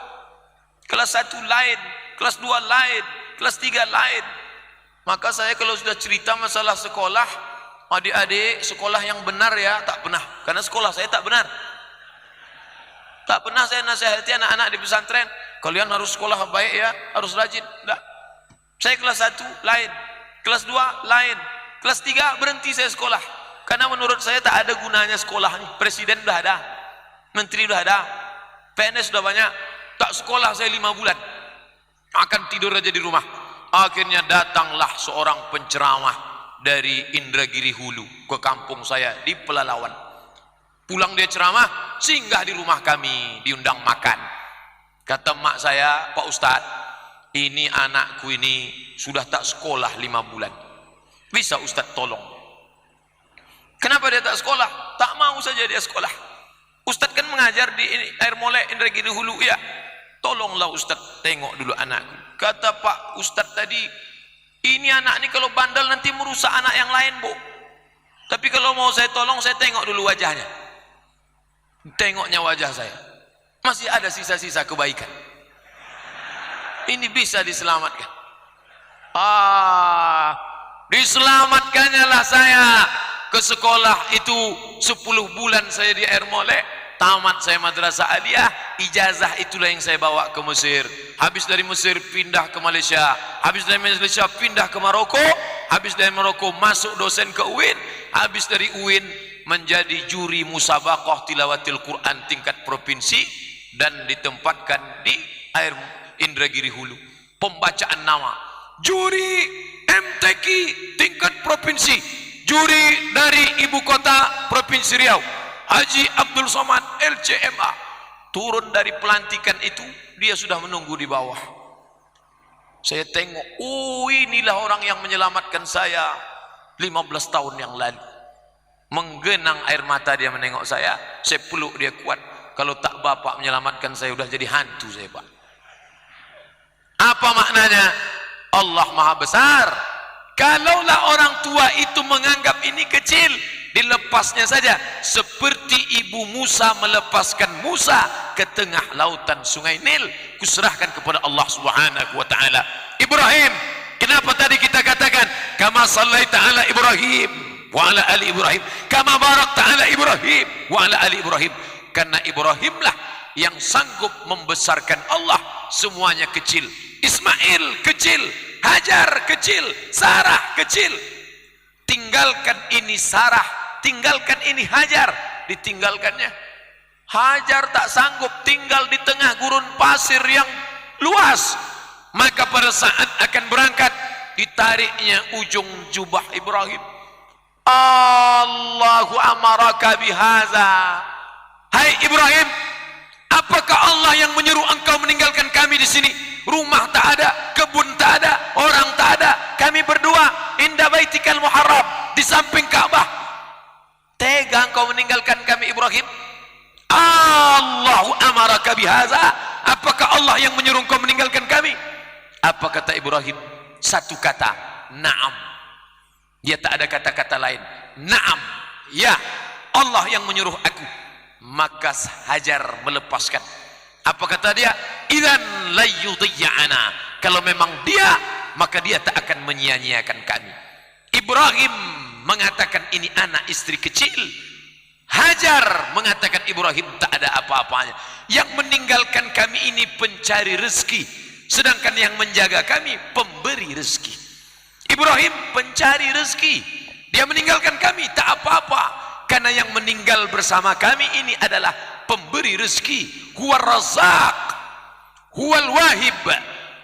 kelas 1 lain, kelas 2 lain, kelas 3 lain. Maka saya kalau sudah cerita masalah sekolah, adik-adik sekolah yang benar ya, tak pernah. Karena sekolah saya tak benar. Tak pernah saya nasihati anak-anak di pesantren, kalian harus sekolah baik ya, harus rajin. Enggak. Saya kelas 1 lain, kelas 2 lain, kelas 3 berhenti saya sekolah. Karena menurut saya tak ada gunanya sekolah ini. Presiden sudah ada, menteri sudah ada, PNS sudah banyak. Tak sekolah saya 5 bulan, akan tidur aja di rumah. Akhirnya datanglah seorang penceramah dari Indragiri Hulu ke kampung saya di Pelalawan. Pulang dia ceramah, singgah di rumah kami, diundang makan. Kata mak saya, Pak Ustadz, ini anakku ini sudah tak sekolah 5 bulan. Bisa Ustadz tolong? Kenapa dia tak sekolah? Tak mau saja dia sekolah. Ustadz kan mengajar di Air Molek Indragiri Hulu, ya. Tolonglah Ustadz, tengok dulu anakku. Kata Pak Ustadz tadi, ini anak ini kalau bandel nanti merusak anak yang lain, Bu. Tapi kalau mau saya tolong, saya tengok dulu wajahnya. Tengoknya wajah saya, masih ada sisa-sisa kebaikan. Ini bisa diselamatkan. Diselamatkannya lah saya ke sekolah itu 10 bulan saya di Air Molek. Tamat saya madrasah aliyah, ijazah itulah yang saya bawa ke Mesir. Habis dari Mesir pindah ke Malaysia, habis dari Malaysia pindah ke Maroko, habis dari Maroko masuk dosen ke UIN, habis dari UIN menjadi juri musabaqah tilawatil Quran tingkat provinsi dan ditempatkan di Air Indragiri Hulu. Pembacaan nama, juri MTQ tingkat provinsi, juri dari ibu kota Provinsi Riau, Haji Abdul Somad LCMA. Turun dari pelantikan itu, dia sudah menunggu di bawah. Saya tengok, inilah orang yang menyelamatkan saya 15 tahun yang lalu. Menggenang air mata dia menengok saya peluk dia kuat. Kalau tak bapak menyelamatkan saya, udah jadi hantu saya, Pak. Apa maknanya? Allah Maha Besar. Kalaulah orang tua itu menganggap ini kecil, dilepasnya saja, seperti ibu Musa melepaskan Musa ke tengah lautan sungai Nil. Kuserahkan kepada Allah Subhanahu wa taala. Ibrahim, kenapa tadi kita katakan kama sallaita ala Ibrahim wa ala ali Ibrahim, kama barakta ala Ibrahim wa ala ali Ibrahim? Karena Ibrahimlah yang sanggup membesarkan Allah. Semuanya kecil. Ismail kecil, Hajar kecil, Sarah kecil. Tinggalkan ini Sarah, tinggalkan ini Hajar, ditinggalkannya. Hajar tak sanggup tinggal di tengah gurun pasir yang luas. Maka pada saat akan berangkat, ditariknya ujung jubah Ibrahim. Allahu amaraka bihaza. Hai Ibrahim, apakah Allah yang menyuruh engkau meninggalkan kami di sini? Rumah tak ada, kebun tak ada, orang tak ada. Kami berdua inda baitikal muharram, di samping Ka'bah. Tega engkau meninggalkan kami Ibrahim? Allahu amaraka bihaza. Apakah Allah yang menyuruh engkau meninggalkan kami? Apa kata Ibrahim? Satu kata, na'am. Dia tak ada kata-kata lain. Na'am, ya, Allah yang menyuruh aku. Maka Hajar melepaskan. Apa kata dia? Idzan la yudhi'ana. Kalau memang dia, maka dia tak akan menyia-nyiakan kami. Ibrahim mengatakan ini anak istri kecil. Hajar mengatakan Ibrahim tak ada apa-apanya. Yang meninggalkan kami ini pencari rezeki, sedangkan yang menjaga kami pemberi rezeki. Ibrahim pencari rezeki, dia meninggalkan kami tak apa-apa. Karena yang meninggal bersama kami ini adalah pemberi rezeki. Huwa razaq, huwal wahib,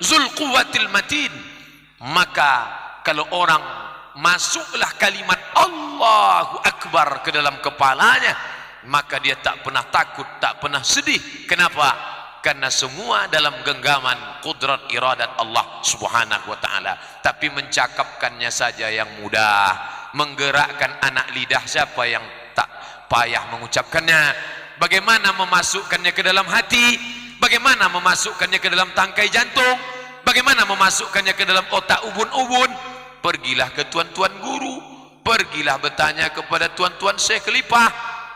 zul quwwatil matin. Maka kalau orang masuklah kalimat Allahu Akbar ke dalam kepalanya, maka dia tak pernah takut, tak pernah sedih. Kenapa? Karena semua dalam genggaman kudrat iradat Allah Subhanahu wa taala. Tapi mencakapkannya saja yang mudah. Menggerakkan anak lidah siapa yang tak payah mengucapkannya? Bagaimana memasukkannya ke dalam hati? Bagaimana memasukkannya ke dalam tangkai jantung? Bagaimana memasukkannya ke dalam otak ubun-ubun? Pergilah ke tuan-tuan guru, pergilah bertanya kepada tuan-tuan Syekh Khalifah,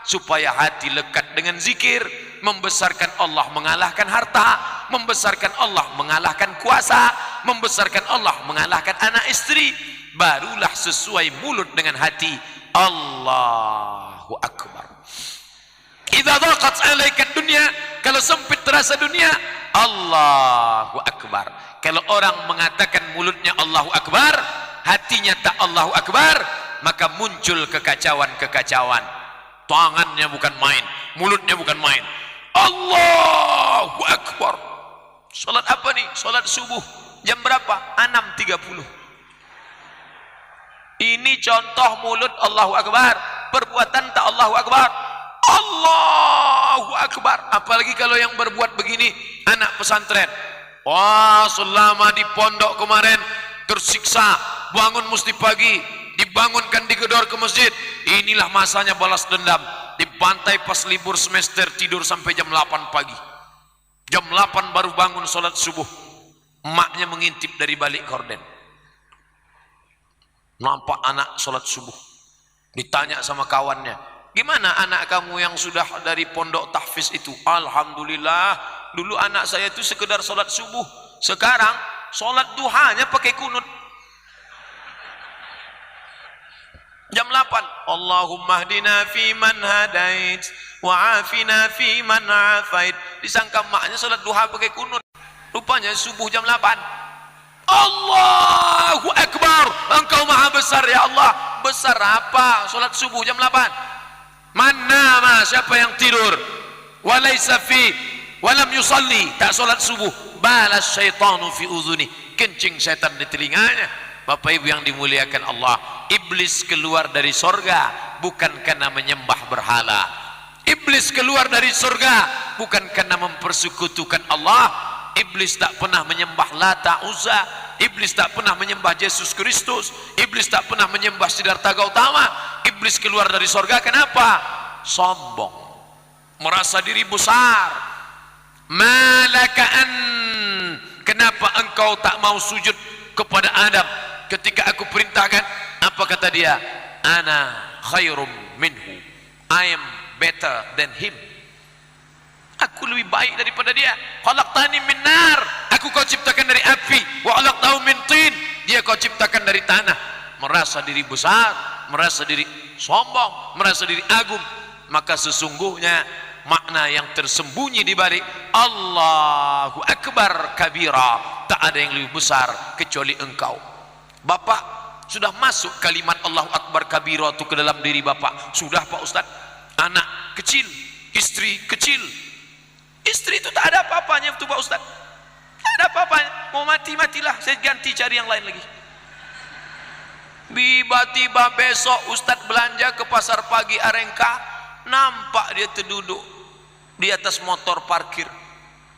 supaya hati lekat dengan zikir. Membesarkan Allah mengalahkan harta, membesarkan Allah mengalahkan kuasa, membesarkan Allah mengalahkan anak istri. Barulah sesuai mulut dengan hati. Allahu Akbar. Idza dhaqat 'alaika dunya, kalau sempit terasa dunia, Allahu Akbar. Kalau orang mengatakan mulutnya Allahu Akbar, hatinya tak Allahu Akbar, maka muncul kekacauan-kekacauan. Tangannya bukan main, mulutnya bukan main. Allahu Akbar. Salat apa nih? Salat subuh. Jam berapa? 6.30. Ini contoh mulut Allahu Akbar, perbuatan tak Allahu Akbar. Allahu Akbar. Apalagi kalau yang berbuat begini anak pesantren. Wah, selama di pondok kemarin tersiksa, bangun mesti pagi, dibangunkan digedor ke masjid. Inilah masanya balas dendam. Dibantai pas libur semester, tidur sampai jam 8 pagi. Jam 8 baru bangun sholat subuh. Emaknya mengintip dari balik korden. Nampak anak sholat subuh. Ditanya sama kawannya, gimana anak kamu yang sudah dari pondok tahfiz itu? Alhamdulillah, dulu anak saya itu sekedar sholat subuh. Sekarang solat duhanya pakai kunut. Jam 8, Allahumma hdina fi man hadait wa afina fi man afait. Disangka maknya salat duha pakai kunut. Rupanya subuh jam 8. Allahu Akbar, engkau maha besar ya Allah. Besar apa? Salat subuh jam 8. Mana siapa yang tidur walaysa fi walam yusalli, tak salat subuh, balas syaitanu fi udhuni, kencing setan di telinganya. Bapak Ibu yang dimuliakan Allah, iblis keluar dari sorga bukan karena menyembah berhala. Iblis keluar dari sorga bukan karena mempersekutukan Allah. Iblis tak pernah menyembah Lata Uzza. Iblis tak pernah menyembah Yesus Kristus. Iblis tak pernah menyembah Siddhartha Gautama. Iblis keluar dari sorga kenapa? Sombong, merasa diri besar. Malakaan, kenapa engkau tak mau sujud kepada Adam ketika aku perintahkan? Apa kata dia? Ana khairum minhu, I am better than him. Aku lebih baik daripada dia. Khalaqtani min nar, aku kau ciptakan dari api. Wa khalaqtahu min tin, dia kau ciptakan dari tanah. Merasa diri besar, merasa diri sombong, merasa diri agung. Maka sesungguhnya makna yang tersembunyi di balik Allahu Akbar kabira, tak ada yang lebih besar kecuali engkau. Bapak sudah masuk kalimat Allahu Akbar kabira itu ke dalam diri bapak? Sudah Pak Ustaz. Anak kecil, istri kecil. Istri itu tak ada apa-apanya itu Pak Ustaz. Tak ada apa-apanya. Mau mati, matilah, saya ganti cari yang lain lagi. Tiba-tiba besok Ustaz belanja ke pasar pagi Arengka, nampak dia terduduk di atas motor parkir.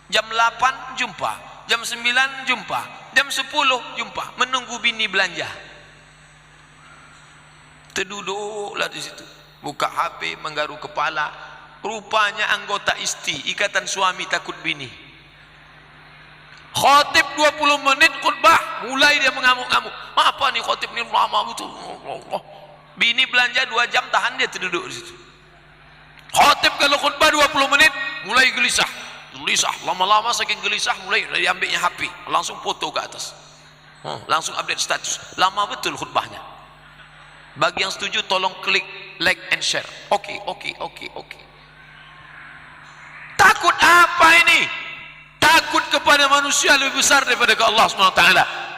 Jam 8 jumpa, jam 9 jumpa, jam 10 jumpa, menunggu bini belanja. Terduduklah di situ, buka HP, menggaruk kepala. Rupanya anggota ISTI, Ikatan Suami Takut Bini. Khotib 20 menit khutbah, mulai dia mengamuk-ngamuk. Apa nih khotib ini lama betul. Bini belanja 2 jam, tahan dia terduduk di situ. Khotib kalau khutbah 20 menit mulai gelisah, lama-lama saking gelisah mulai diambilnya HP, langsung foto ke atas, langsung update status. Lama betul khutbahnya. Bagi yang setuju tolong klik like and share. Oke. Takut apa ini? Takut kepada manusia lebih besar daripada ke Allah SWT.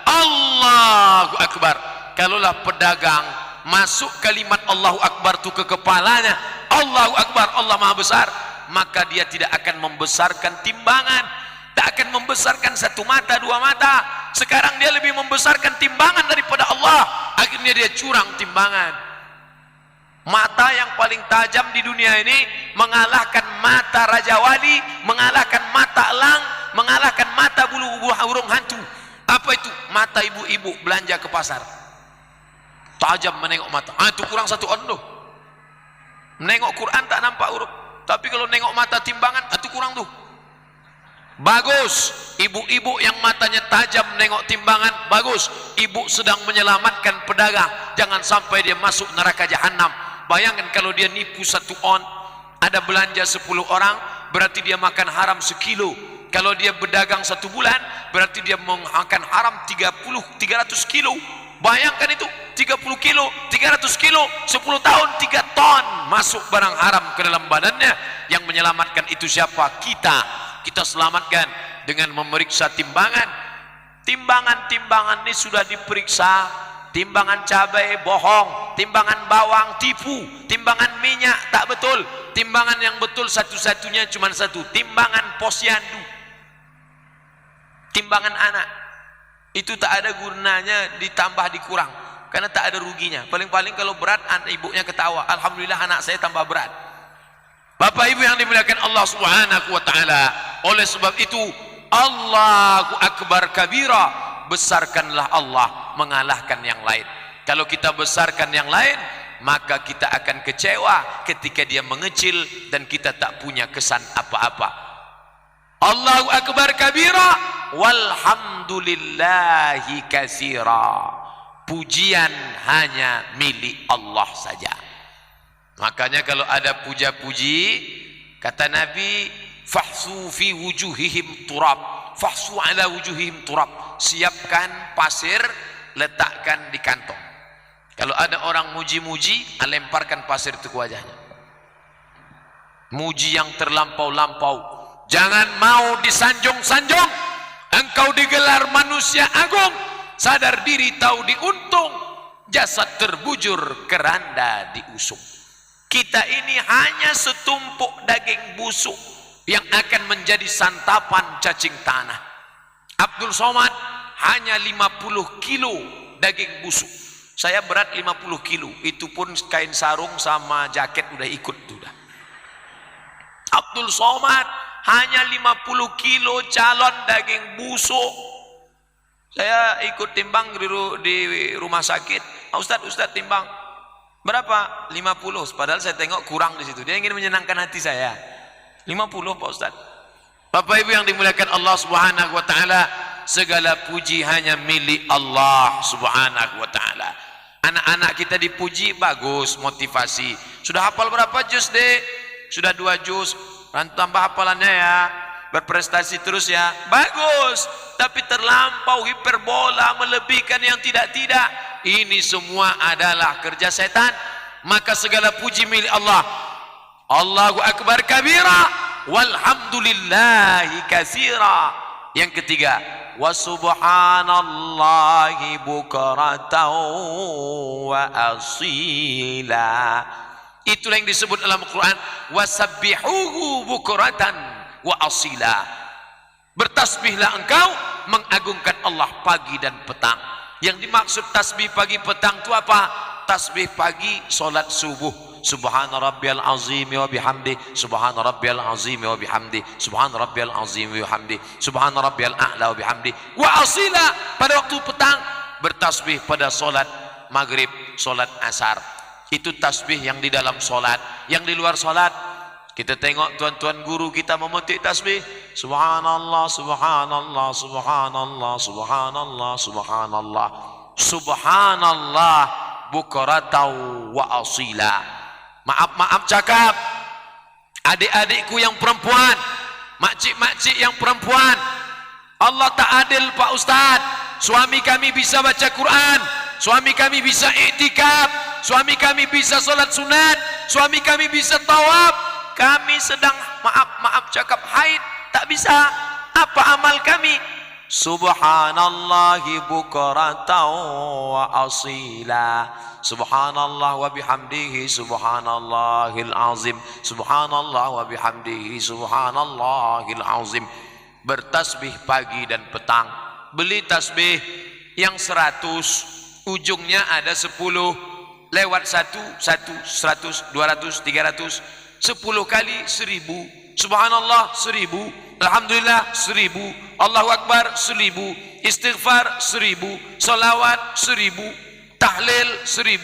Allahu Akbar. Kalaulah pedagang masuk kalimat Allahu Akbar itu ke kepalanya, Allahu Akbar, Allah Maha Besar, maka dia tidak akan membesarkan timbangan, tak akan membesarkan 1 mata 2 mata. Sekarang dia lebih membesarkan timbangan daripada Allah. Akhirnya dia curang timbangan. Mata yang paling tajam di dunia ini mengalahkan mata Raja Wali, mengalahkan mata elang, mengalahkan mata bulu burung hantu. Apa itu? Mata ibu-ibu belanja ke pasar, tajam menengok mata. Itu kurang 1 on tuh. Menengok Quran tak nampak huruf, tapi kalau nengok mata timbangan itu kurang tuh. Bagus ibu-ibu yang matanya tajam nengok timbangan, bagus. Ibu sedang menyelamatkan pedagang, jangan sampai dia masuk neraka jahanam. Bayangkan kalau dia nipu 1 on, ada belanja 10 orang, berarti dia makan haram 1 kilo. Kalau dia berdagang 1 bulan, berarti dia makan haram 300 kilo. Bayangkan itu, 30 kilo, 300 kilo, 10 tahun 3 ton masuk barang haram ke dalam badannya. Yang menyelamatkan itu siapa? Kita selamatkan dengan memeriksa timbangan. Timbangan ini sudah diperiksa. Timbangan cabai bohong, timbangan bawang tipu, timbangan minyak tak betul. Timbangan yang betul satu-satunya cuma 1, timbangan posyandu, timbangan anak. Itu tak ada gunanya ditambah dikurang, karena tak ada ruginya. Paling-paling kalau berat, ibunya ketawa, alhamdulillah anak saya tambah berat. Bapak Ibu yang dimuliakan Allah Subhanahu wa taala, oleh sebab itu Allahu Akbar kabira, besarkanlah Allah mengalahkan yang lain. Kalau kita besarkan yang lain, maka kita akan kecewa ketika dia mengecil dan kita tak punya kesan apa-apa. Allahu Akbar kabira walhamdulillahi katsira. Pujian hanya milik Allah saja. Makanya kalau ada puja-puji, kata Nabi, fahsu fi wujuhihim turab, fahsu ala wujuhim turab, siapkan pasir, letakkan di kantong. Kalau ada orang muji-muji, lemparkan pasir itu ke wajahnya. Muji yang terlampau-lampau, jangan mau disanjung-sanjung. Engkau digelar manusia agung, sadar diri tahu diuntung, jasad terbujur keranda diusung. Kita ini hanya setumpuk daging busuk yang akan menjadi santapan cacing tanah. Abdul Somad hanya 50 kilo daging busuk. Saya berat 50 kilo, itu pun kain sarung sama jaket udah ikut sudah. Abdul Somad hanya 50 kilo calon daging busuk. Saya ikut timbang di rumah sakit. Ustadz timbang. Berapa? 50. Padahal saya tengok kurang di situ. Dia ingin menyenangkan hati saya. 50 Pak Ustadz. Bapak Ibu yang dimuliakan Allah Subhanahu wa taala, segala puji hanya milik Allah Subhanahu wa taala. Anak-anak kita dipuji, bagus, motivasi. Sudah hafal berapa juz, Dek? Sudah 2 juz. Tambah hafalannya ya. Berprestasi terus ya. Bagus. Tapi terlampau hiperbola, melebihkan yang tidak-tidak. Ini semua adalah kerja setan. Maka segala puji milik Allah. Allahu akbar kabira walhamdulillahi katsira. Yang ketiga, wa subhanallahi bukratan wa asila. Itulah yang disebut dalam Al-Quran, wasabbihuhu bukratan wa asila. Bertasbihlah engkau mengagungkan Allah pagi dan petang. Yang dimaksud tasbih pagi petang itu apa? Tasbih pagi solat subuh, subhana rabbiyal azim wa bihamdi, subhana rabbiyal azim wa bihamdi, subhana rabbiyal azim wa bihamdi, subhana rabbiyal a'la wa bihamdi. Wa asila, pada waktu petang bertasbih pada solat maghrib, solat asar. Itu tasbih yang di dalam solat. Yang di luar solat, kita tengok tuan-tuan guru kita memetik tasbih, subhanallah, subhanallah, subhanallah, subhanallah, subhanallah, subhanallah bukratan wa asila. Maaf cakap, adik-adikku yang perempuan, makcik-makcik yang perempuan, Allah tak adil Pak Ustaz. Suami kami bisa baca Quran, suami kami bisa iktikaf, suami kami bisa solat sunat, suami kami bisa tawaf, kami sedang maaf cakap haid, tak bisa. Apa amal kami? Subhanallahi bukratan wa asila, subhanallah wa bihamdihi, subhanallahil azim, subhanallah wa bihamdihi, subhanallahil azim. Bertasbih pagi dan petang. Beli tasbih yang 100, ujungnya ada 10, lewat 1, 100, 200, 300, 10 kali 1000, subhanallah 1000, alhamdulillah 1000, Allahu akbar 1000, istighfar 1000, salawat 1000, tahlil 1000,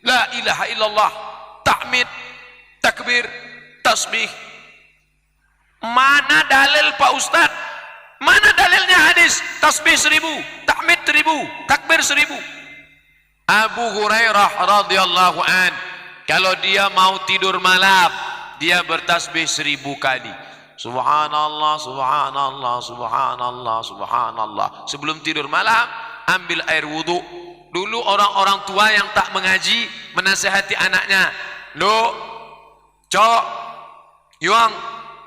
la ilaha illallah, tahmid, takbir, tasbih. Mana dalil Pak Ustaz? Mana dalilnya hadis? Tasbih 1000, tahmid 1000, takbir 1000. Abu Hurairah radhiyallahu an, kalau dia mau tidur malam, dia bertasbih 1000 kali. Subhanallah, subhanallah, subhanallah, subhanallah. Sebelum tidur malam, ambil air wudu. Dulu orang-orang tua yang tak mengaji menasihati anaknya, "Lo, Cok, Yuang,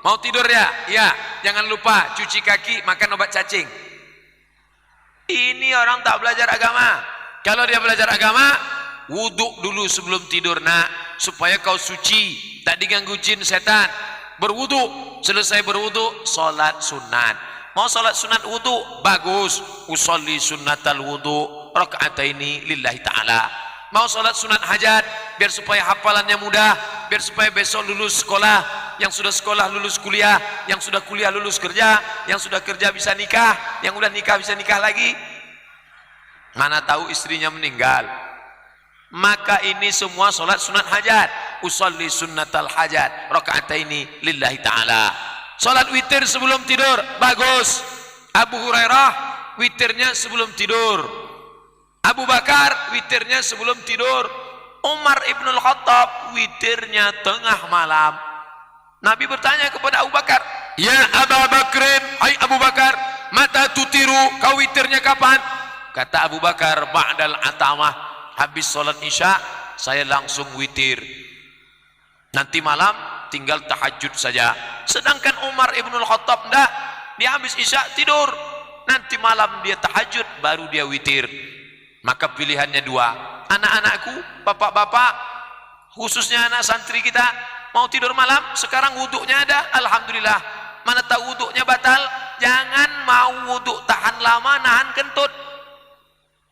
mau tidur ya? Ya, jangan lupa cuci kaki, makan obat cacing." Ini orang tak belajar agama. Kalau dia belajar agama, wuduk dulu sebelum tidur nak, supaya kau suci, tak diganggu jin setan. Berwuduk, selesai berwuduk, solat sunat. Mau solat sunat wuduk, bagus. Usolli sunnatal wuduk rakaataini lillahi ta'ala. Mau solat sunat hajat, biar supaya hafalannya mudah, biar supaya besok lulus sekolah, yang sudah sekolah lulus kuliah, yang sudah kuliah lulus kerja, yang sudah kerja bisa nikah, yang udah nikah bisa nikah lagi. Mana tahu istrinya meninggal. Maka ini semua solat sunat hajat. Usolli sunnatal hajat rakaataini lillahi ta'ala. Solat witir sebelum tidur, bagus. Abu Hurairah witirnya sebelum tidur. Abu Bakar witirnya sebelum tidur. Umar ibn Khattab witirnya tengah malam. Nabi bertanya kepada Abu Bakar, Ya Abu Bakrin, hai Abu Bakar, mata tutiru, kau witirnya kapan? Kata Abu Bakar, ba'dal atamah, habis sholat isya saya langsung witir, nanti malam tinggal tahajud saja. Sedangkan Umar ibnul Khattab enggak, dia habis isya tidur, nanti malam dia tahajud baru dia witir. Maka pilihannya dua. Anak-anakku, bapak-bapak, khususnya anak santri kita, mau tidur malam, sekarang wuduknya ada, alhamdulillah. Mana tahu wuduknya batal, jangan mau wuduk tahan lama, nahan kentut.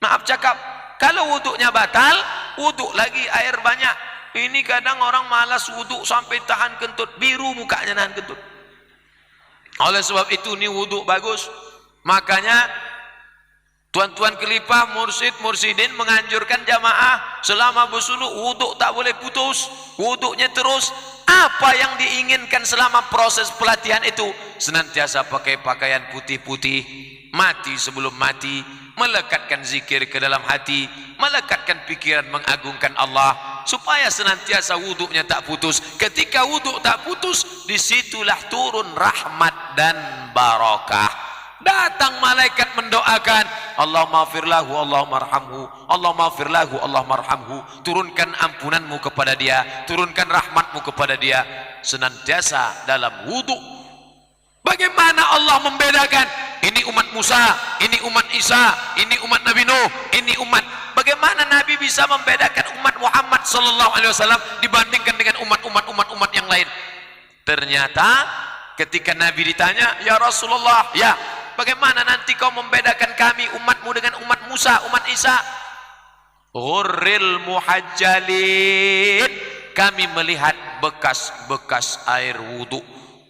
Maaf cakap, kalau wuduknya batal, wuduk lagi air banyak. Ini kadang orang malas wuduk sampai tahan kentut, biru mukanya nahan kentut. Oleh sebab itu ini wuduk bagus. Makanya tuan-tuan kelipah, mursyid-mursyidin menganjurkan jamaah selama bersuluk wuduk tak boleh putus, wuduknya terus. Apa yang diinginkan selama proses pelatihan itu? Senantiasa pakai pakaian putih-putih, mati sebelum mati, melekatkan zikir ke dalam hati, melekatkan pikiran mengagungkan Allah, supaya senantiasa wuduknya tak putus. Ketika wuduk tak putus, disitulah turun rahmat dan barakah. Datang malaikat mendoakan, Allahumma firlahu, Allahumma arhamhu, Allahumma firlahu, Allahumma arhamhu. Turunkan ampunanmu kepada dia, turunkan rahmatmu kepada dia. Senantiasa dalam wudhu. Bagaimana Allah membedakan? Ini umat Musa, ini umat Isa, ini umat Nabi Nuh, ini umat. Bagaimana Nabi bisa membedakan umat Muhammad sallallahu alaihi wasallam dibandingkan dengan umat yang lain? Ternyata ketika Nabi ditanya, ya Rasulullah, ya, bagaimana nanti kau membedakan kami umatmu dengan umat Musa, umat Isa? Ghurril muhajjalin, kami melihat bekas-bekas air wudhu.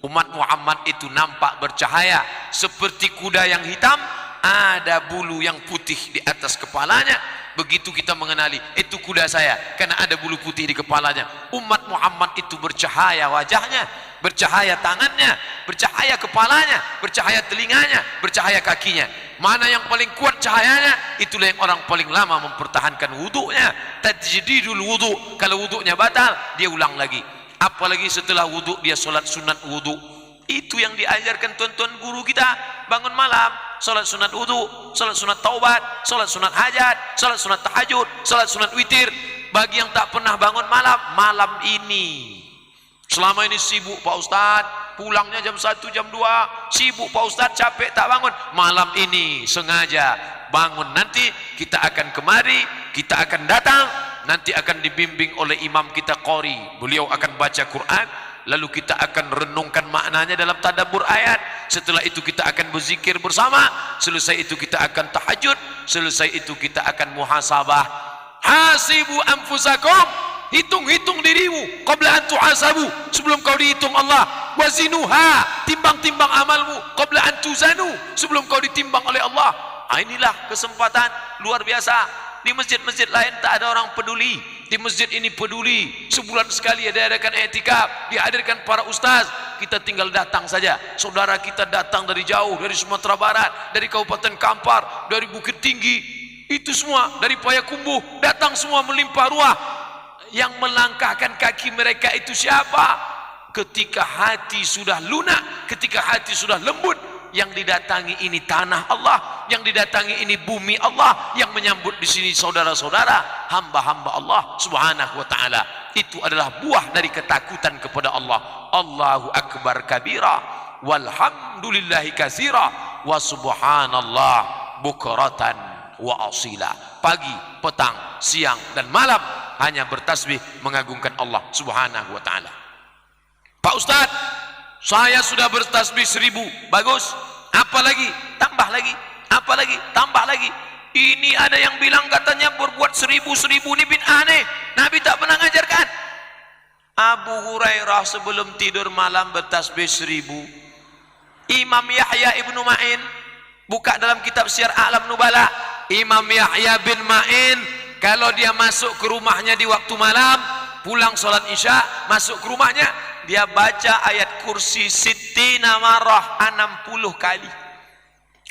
Umat Muhammad itu nampak bercahaya seperti kuda yang hitam, ada bulu yang putih di atas kepalanya. Begitu kita mengenali, itu kuda saya karena ada bulu putih di kepalanya. Umat Muhammad itu bercahaya wajahnya, bercahaya tangannya, bercahaya kepalanya, bercahaya telinganya, bercahaya kakinya. Mana yang paling kuat cahayanya, itulah yang orang paling lama mempertahankan wuduknya. Tajdidul wudhu, kalau wuduknya batal dia ulang lagi. Apalagi setelah wudhu dia solat sunat wudhu. Itu yang diajarkan tuan-tuan guru kita. Bangun malam, solat sunat wudhu, solat sunat taubat, solat sunat hajat, solat sunat tahajud, solat sunat witir. Bagi yang tak pernah bangun malam, malam ini, selama ini sibuk Pak Ustadz, pulangnya jam 1, jam 2, sibuk Pak Ustadz, capek tak bangun. Malam ini sengaja bangun, nanti kita akan kemari, kita akan datang, nanti akan dibimbing oleh imam kita qori. Beliau akan baca Quran, lalu kita akan renungkan maknanya dalam tadabbur ayat. Setelah itu kita akan berzikir bersama. Selesai itu kita akan tahajud. Selesai itu kita akan muhasabah. Hasibu anfusakum, hitung-hitung dirimu qabla an tuhasabu, sebelum kau dihitung Allah. Wazinuha, timbang-timbang amalmu qabla an tuzanu, sebelum kau ditimbang oleh Allah. Inilah kesempatan luar biasa. Di masjid-masjid lain tak ada orang peduli, di masjid ini peduli. Sebulan sekali diadakan i'tikaf, dihadirkan para ustaz. Kita tinggal datang saja. Saudara kita datang dari jauh, dari Sumatera Barat, dari Kabupaten Kampar, dari Bukit Tinggi, itu semua dari Payakumbuh, datang semua melimpah ruah. Yang melangkahkan kaki mereka itu siapa? Ketika hati sudah lunak, ketika hati sudah lembut, yang didatangi ini tanah Allah, yang didatangi ini bumi Allah, yang menyambut di sini saudara-saudara, hamba-hamba Allah Subhanahu wa taala. Itu adalah buah dari ketakutan kepada Allah. Allahu akbar kabira, walhamdulillahi katsira, wa subhanallah bukratan wa asila. Pagi, petang, siang dan malam hanya bertasbih mengagungkan Allah Subhanahu wa taala. Pak Ustaz, saya sudah bertasbih 1000, bagus. Apa lagi? Tambah lagi. Apa lagi? Tambah lagi. Ini ada yang bilang katanya berbuat 1000 ini bid'ah nih. Nabi tak pernah ngajarkan. Abu Hurairah sebelum tidur malam bertasbih 1000. Imam Yahya ibnu Ma'in, buka dalam kitab Syiar A'lam Nubala. Imam Yahya bin Ma'in, kalau dia masuk ke rumahnya di waktu malam, pulang sholat isya, masuk ke rumahnya, dia baca ayat kursi sittina marrah 60 kali.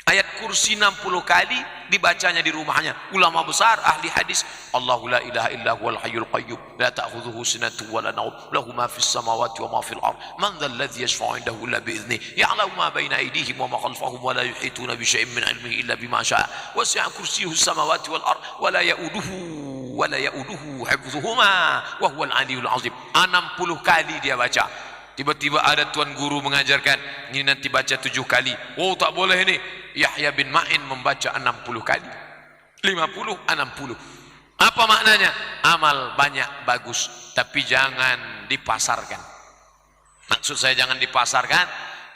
Ayat kursi 60 kali dibacanya di rumahnya. Ulama besar ahli hadis, Allahu la ilaha illa huwal hayyul qayyum la ta'khudhuhu sinatun wa la nawm lahu ma fis samawati wa ma fil ard man dhal ladzi yashfa'u 'indahu illa bi idhnihi ya'lamu ma baina aydihim wa ma khalfahum wa la yuhituna bi syai'in min 'ilmihi illa bima syaa wasi'a kursiyyuhu samawati wal ard wa la ya'uduhu hifdhuhuma wa huwal 'aliyyul 'azim. 60 kali dia baca. Tiba-tiba ada tuan guru mengajarkan, ini nanti baca 7 kali. Oh, tak boleh ini. Yahya bin Ma'in membaca 60 kali. 50, 60. Apa maknanya? Amal banyak bagus, tapi jangan dipasarkan. Maksud saya jangan dipasarkan.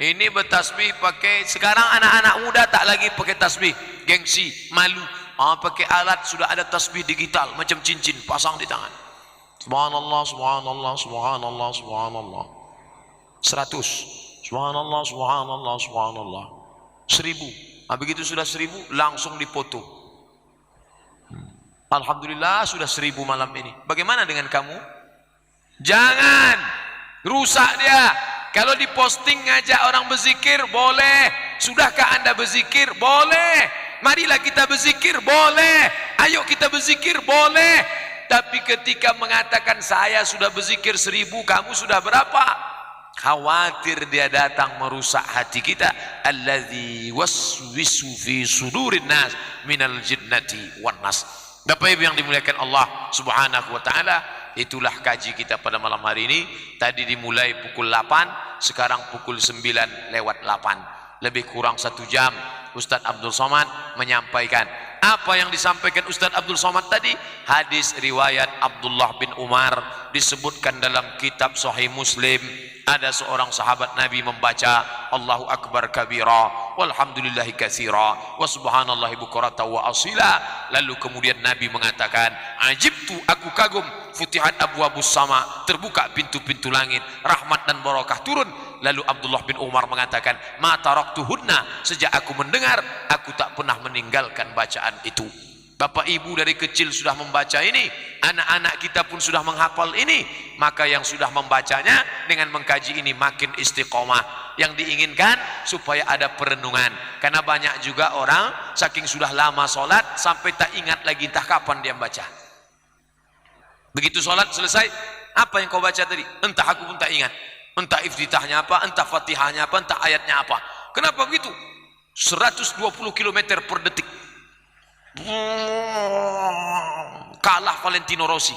Ini bertasbih pakai, sekarang anak-anak muda tak lagi pakai tasbih, gengsi, malu. Pakai alat, sudah ada tasbih digital macam cincin, pasang di tangan. Subhanallah, subhanallah, subhanallah, subhanallah. 100, subhanallah, subhanallah, subhanallah. 1000. Begitu sudah 1000 langsung dipoto. Alhamdulillah sudah 1000 malam ini. Bagaimana dengan kamu? Jangan rusak dia. Kalau diposting ngajak orang berzikir boleh. Sudahkah anda berzikir? Boleh. Marilah kita berzikir, boleh. Ayo kita berzikir, boleh. Tapi ketika mengatakan saya sudah berzikir 1000, kamu sudah berapa? Khawatir dia datang merusak hati kita. Alladzi waswisu fi sudurin nas minal jinnati wan nas. Bapak Ibu yang dimuliakan Allah Subhanahu wa taala, itulah kaji kita pada malam hari ini. Tadi dimulai pukul 8, sekarang pukul 9 lewat 8. Lebih kurang 1 jam Ustaz Abdul Somad menyampaikan. Apa yang disampaikan Ustaz Abdul Somad tadi? Hadis riwayat Abdullah bin Umar, disebutkan dalam kitab Sahih Muslim. Ada seorang sahabat Nabi membaca Allahu Akbar kabira walhamdulillahi katsira wa subhanallahi bukrata wa asila. Lalu kemudian Nabi mengatakan, ajibtu, aku kagum, futihat abwabus sama, terbuka pintu-pintu langit, rahmat dan barakah turun. Lalu Abdullah bin Umar mengatakan, ma taraktuhunna, sejak aku mendengar aku tak pernah meninggalkan bacaan itu. Bapak Ibu dari kecil sudah membaca ini, anak-anak kita pun sudah menghafal ini, maka yang sudah membacanya dengan mengkaji ini makin istiqomah. Yang diinginkan supaya ada perenungan, karena banyak juga orang saking sudah lama sholat sampai tak ingat lagi entah kapan dia baca. Begitu sholat selesai, apa yang kau baca tadi? Entah, aku pun tak ingat. Entah iftitahnya apa, entah fatihahnya apa, entah ayatnya apa. Kenapa begitu? 120 km per detik. Kalah Valentino Rossi.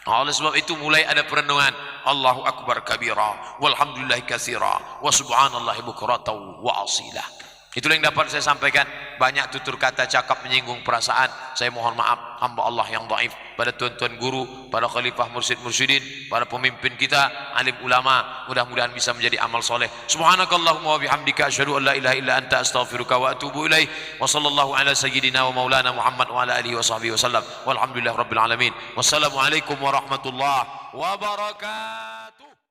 Oleh sebab itu mulai ada perenungan. Allahu Akbar kabira walhamdulillahi katsira wa subhanallahi bukratan wa asila. Itulah yang dapat saya sampaikan. Banyak tutur kata cakap menyinggung perasaan, saya mohon maaf, hamba Allah yang dhaif. Pada tuan-tuan guru, pada khalifah mursyid-mursyidin, para pemimpin kita, alim ulama, mudah-mudahan bisa menjadi amal soleh. Subhanakallahumma wa bihamdika asyhadu an la ilaha illa anta astaghfiruka wa atubu ilaik. Wa sallallahu ala sayyidina wa maulana Muhammad wa ala alihi wa sahbihi wasallam. Walhamdulillahirabbil alamin. Wassalamualaikum warahmatullahi wabarakatuh.